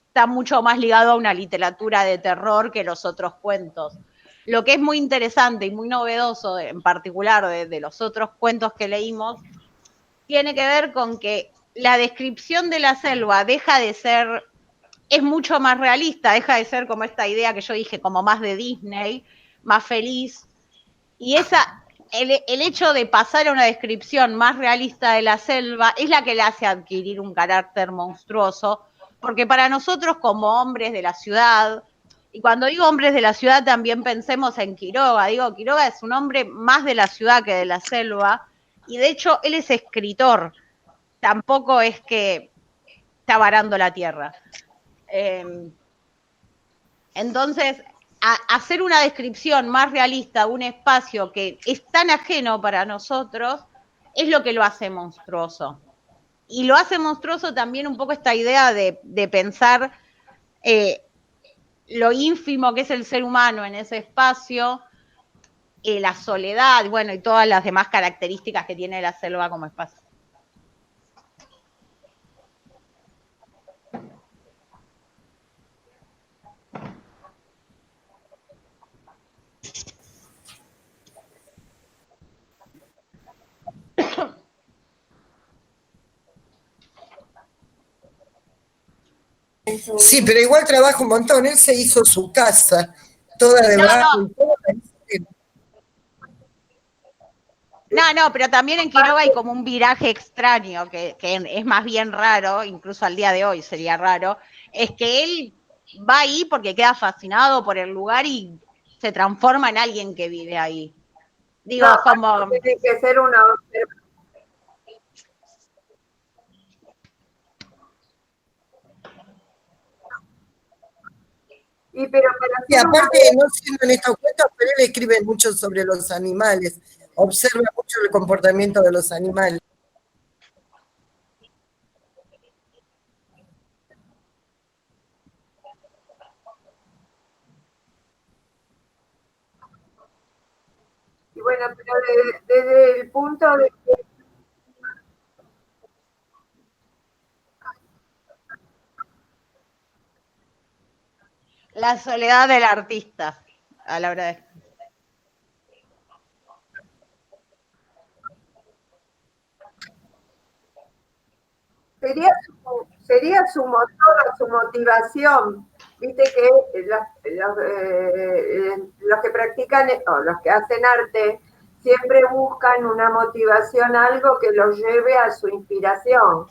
está mucho más ligado a una literatura de terror que los otros cuentos. Lo que es muy interesante y muy novedoso, en particular de los otros cuentos que leímos, tiene que ver con que la descripción de la selva deja de ser, es mucho más realista, deja de ser como esta idea que yo dije, como más de Disney, más feliz. Y el hecho de pasar a una descripción más realista de la selva es la que le hace adquirir un carácter monstruoso, porque para nosotros como hombres de la ciudad, y cuando digo hombres de la ciudad también pensemos en Quiroga, digo, Quiroga es un hombre más de la ciudad que de la selva, y de hecho él es escritor, tampoco es que está varando la tierra. Entonces, hacer una descripción más realista de un espacio que es tan ajeno para nosotros es lo que lo hace monstruoso. Y lo hace monstruoso también un poco esta idea de pensar lo ínfimo que es el ser humano en ese espacio, la soledad, bueno, y todas las demás características que tiene la selva como espacio. Sí, pero igual trabaja un montón. Él se hizo su casa, toda de barro. No, pero también en Quiroga hay como un viraje extraño, que es más bien raro, incluso al día de hoy sería raro, es que él va ahí porque queda fascinado por el lugar y se transforma en alguien que vive ahí. Digo, No, como... tiene que ser una observación. Y aparte, no siendo en estos cuentos, pero él escribe mucho sobre los animales, observa mucho el comportamiento de los animales. Y bueno, pero desde el punto de que La soledad del artista, a la hora de... sería su motor o su motivación. Viste que los que practican o los que hacen arte siempre buscan una motivación, algo que los lleve a su inspiración,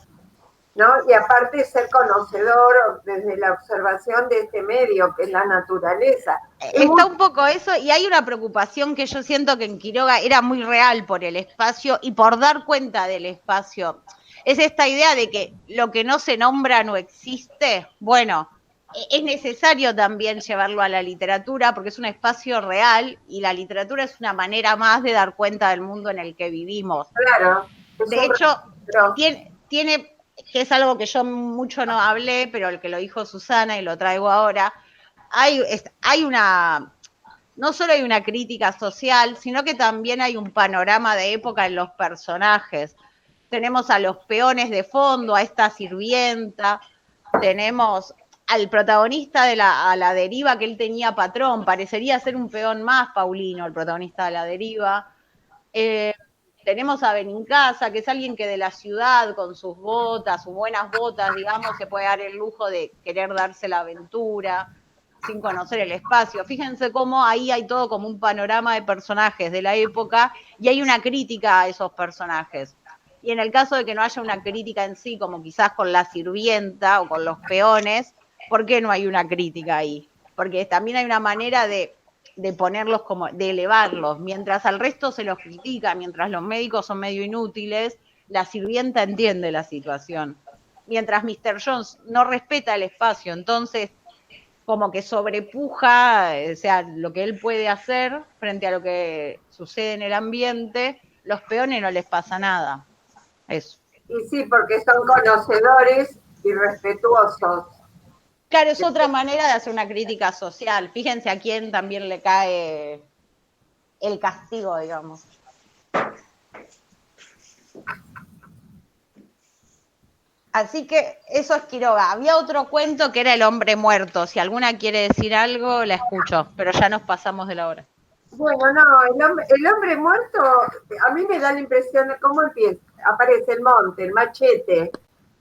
¿no? Y aparte ser conocedor desde la observación de este medio, que es la naturaleza. Está un poco eso, y hay una preocupación que yo siento que en Quiroga era muy real por el espacio y por dar cuenta del espacio. Es esta idea de que lo que no se nombra no existe. Bueno, es necesario también llevarlo a la literatura porque es un espacio real y la literatura es una manera más de dar cuenta del mundo en el que vivimos. Claro. De hecho, tiene, que es algo que yo mucho no hablé, pero el que lo dijo Susana y lo traigo ahora, hay una, no solo hay una crítica social, sino que también hay un panorama de época en los personajes. Tenemos a los peones de fondo, a esta sirvienta, tenemos al protagonista de a la deriva, que él tenía patrón, parecería ser un peón más, Paulino, el protagonista de La Deriva. Tenemos a Benincasa, que es alguien que de la ciudad, con sus botas, sus buenas botas, digamos, se puede dar el lujo de querer darse la aventura sin conocer el espacio. Fíjense cómo ahí hay todo como un panorama de personajes de la época y hay una crítica a esos personajes. Y en el caso de que no haya una crítica en sí, como quizás con la sirvienta o con los peones, ¿por qué no hay una crítica ahí? Porque también hay una manera de ponerlos como, de elevarlos, mientras al resto se los critica, mientras los médicos son medio inútiles, la sirvienta entiende la situación. Mientras Mr. Jones no respeta el espacio, entonces como que sobrepuja, o sea, lo que él puede hacer frente a lo que sucede en el ambiente, los peones no les pasa nada. Eso. Y sí, porque son conocedores y respetuosos. Claro, es otra manera de hacer una crítica social. Fíjense a quién también le cae el castigo, digamos. Así que eso es Quiroga. Había otro cuento que era El hombre muerto. Si alguna quiere decir algo, la escucho, pero ya nos pasamos de la hora. Bueno, no, el hombre muerto, a mí me da la impresión de cómo aparece el monte, el machete,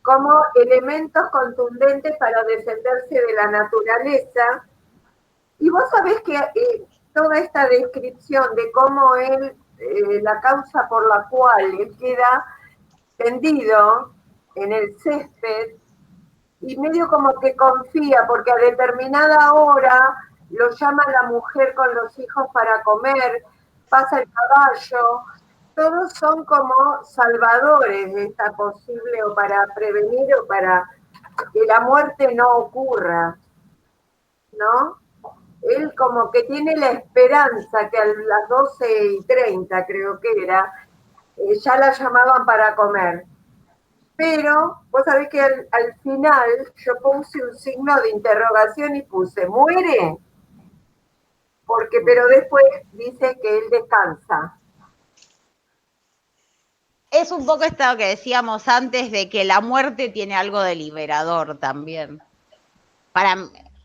como elementos contundentes para defenderse de la naturaleza. Y vos sabés que toda esta descripción de cómo él, la causa por la cual él queda tendido en el césped, y medio como que confía, porque a determinada hora lo llama la mujer con los hijos para comer, pasa el caballo, todos son como salvadores de esta posible, o para prevenir o para que la muerte no ocurra, ¿no? Él como que tiene la esperanza que a las 12:30, creo que era, ya la llamaban para comer. Pero vos sabés que al final yo puse un signo de interrogación y puse, ¿muere? Pero después dice que él descansa. Es un poco esto que decíamos antes de que la muerte tiene algo de liberador también.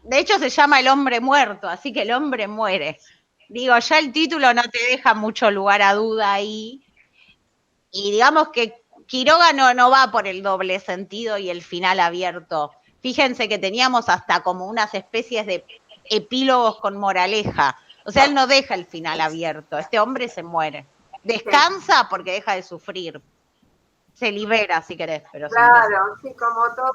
De hecho se llama El hombre muerto, así que el hombre muere. Digo, ya el título no te deja mucho lugar a duda ahí. Y digamos que Quiroga no va por el doble sentido y el final abierto. Fíjense que teníamos hasta como unas especies de epílogos con moraleja. O sea, él no deja el final abierto. Este hombre se muere. Descansa porque deja de sufrir. Se libera, si querés. Pero claro, sí, como todo.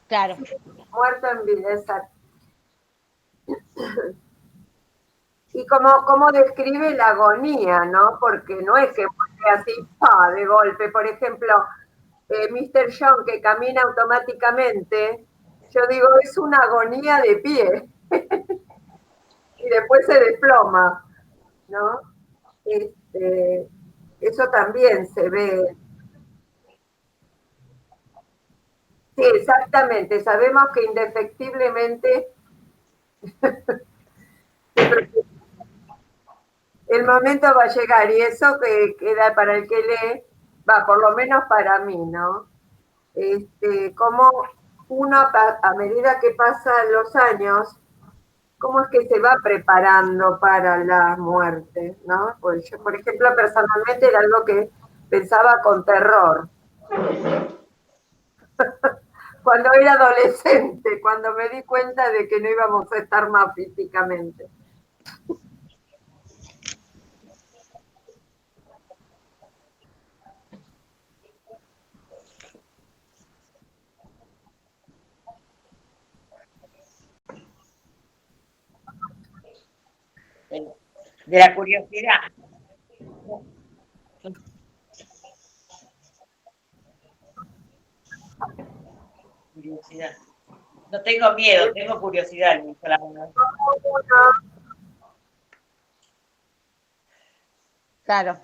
Claro. Muerto en vida, exacto. Y como describe la agonía, ¿no? Porque no es que muere así, ¡pah!, de golpe. Por ejemplo, Mr. John, que camina automáticamente, yo digo, es una agonía de pie. Y después se desploma, ¿no? Eso también se ve. Sí, exactamente. Sabemos que indefectiblemente el momento va a llegar, y eso que queda para el que lee, va, por lo menos para mí, ¿no? Como uno, a medida que pasan los años, cómo es que se va preparando para la muerte, ¿no? Pues yo, por ejemplo, personalmente era algo que pensaba con terror. cuando era adolescente, cuando me di cuenta de que no íbamos a estar más físicamente. De la curiosidad. Curiosidad. No tengo miedo, tengo curiosidad, me dijo la mamá. Claro.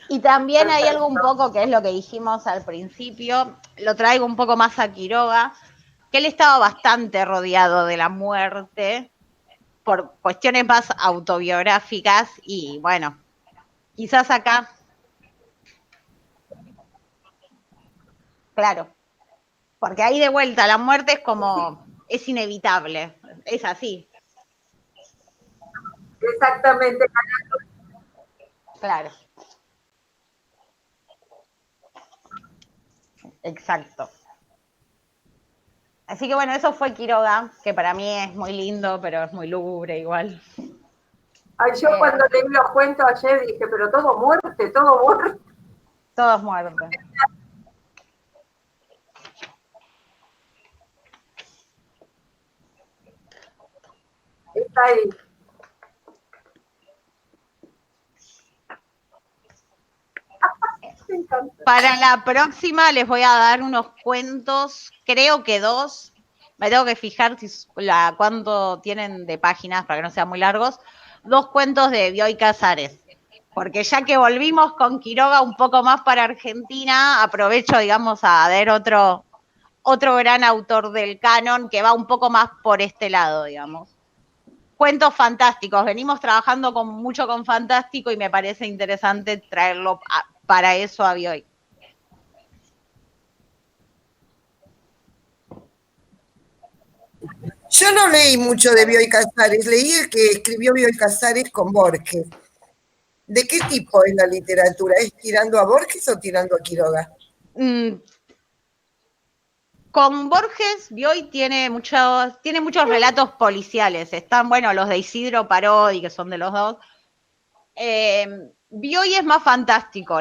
Y también hay algo un poco que es lo que dijimos al principio, lo traigo un poco más a Quiroga, que él estaba bastante rodeado de la muerte por cuestiones más autobiográficas y bueno, quizás acá, claro, porque ahí de vuelta la muerte es como, es inevitable, es así. Exactamente. Claro. Exacto. Así que bueno, eso fue Quiroga, que para mí es muy lindo, pero es muy lúgubre igual. Ay, yo cuando leí los cuentos ayer dije, pero todo muerte, todo muerte. Todos muertos. Está ahí. Para la próxima les voy a dar unos cuentos, creo que 2. Me tengo que fijar si cuánto tienen de páginas para que no sean muy largos. 2 cuentos de Bioy Casares. Porque ya que volvimos con Quiroga un poco más para Argentina, aprovecho, digamos, a ver otro gran autor del canon que va un poco más por este lado, digamos. Cuentos fantásticos. Venimos trabajando mucho con fantástico y me parece interesante traerlo para eso a Bioy. Yo no leí mucho de Bioy Casares, leí el que escribió Bioy Casares con Borges. ¿De qué tipo es la literatura? ¿Es tirando a Borges o tirando a Quiroga? Con Borges, Bioy tiene muchos relatos policiales. Están, bueno, los de Isidro Parodi, que son de los dos. Bioy es más fantástico.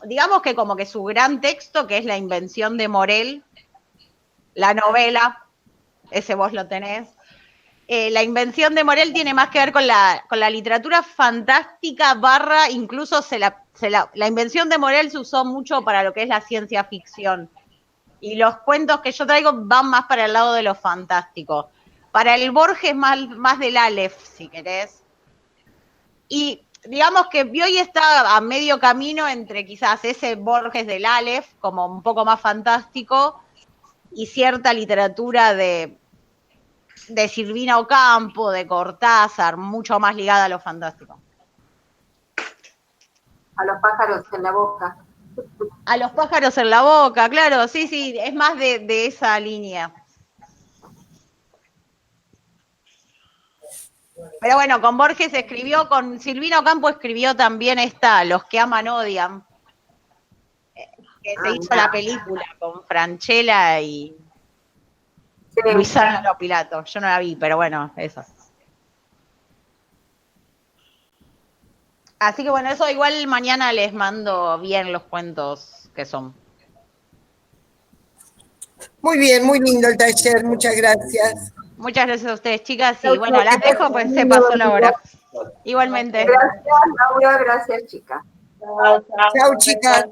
Digamos que como que su gran texto, que es La invención de Morel, la novela, ese vos lo tenés. La invención de Morel tiene más que ver con la literatura fantástica / incluso la invención de Morel se usó mucho para lo que es la ciencia ficción. Y los cuentos que yo traigo van más para el lado de lo fantástico. Para el Borges más del Aleph, si querés. Y digamos que Bioy está a medio camino entre quizás ese Borges del Aleph, como un poco más fantástico, y cierta literatura de Silvina Ocampo, de Cortázar, mucho más ligada a lo fantástico. A los pájaros en la boca. A los pájaros en la boca, claro, sí, es más de esa línea. Pero bueno, con Borges escribió, con Silvina Ocampo escribió también Los que aman odian, que se hizo la película con Franchella y Luisana Lopilato. Yo no la vi, pero bueno, eso. Así que bueno, eso igual mañana les mando bien los cuentos que son. Muy bien, muy lindo el taller, muchas gracias. Muchas gracias a ustedes, chicas, y bueno, las dejo, pues se pasó la hora. Igualmente. Gracias, Laura, gracias, chicas. Chao, chicas.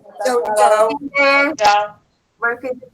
Chao. Buen fin de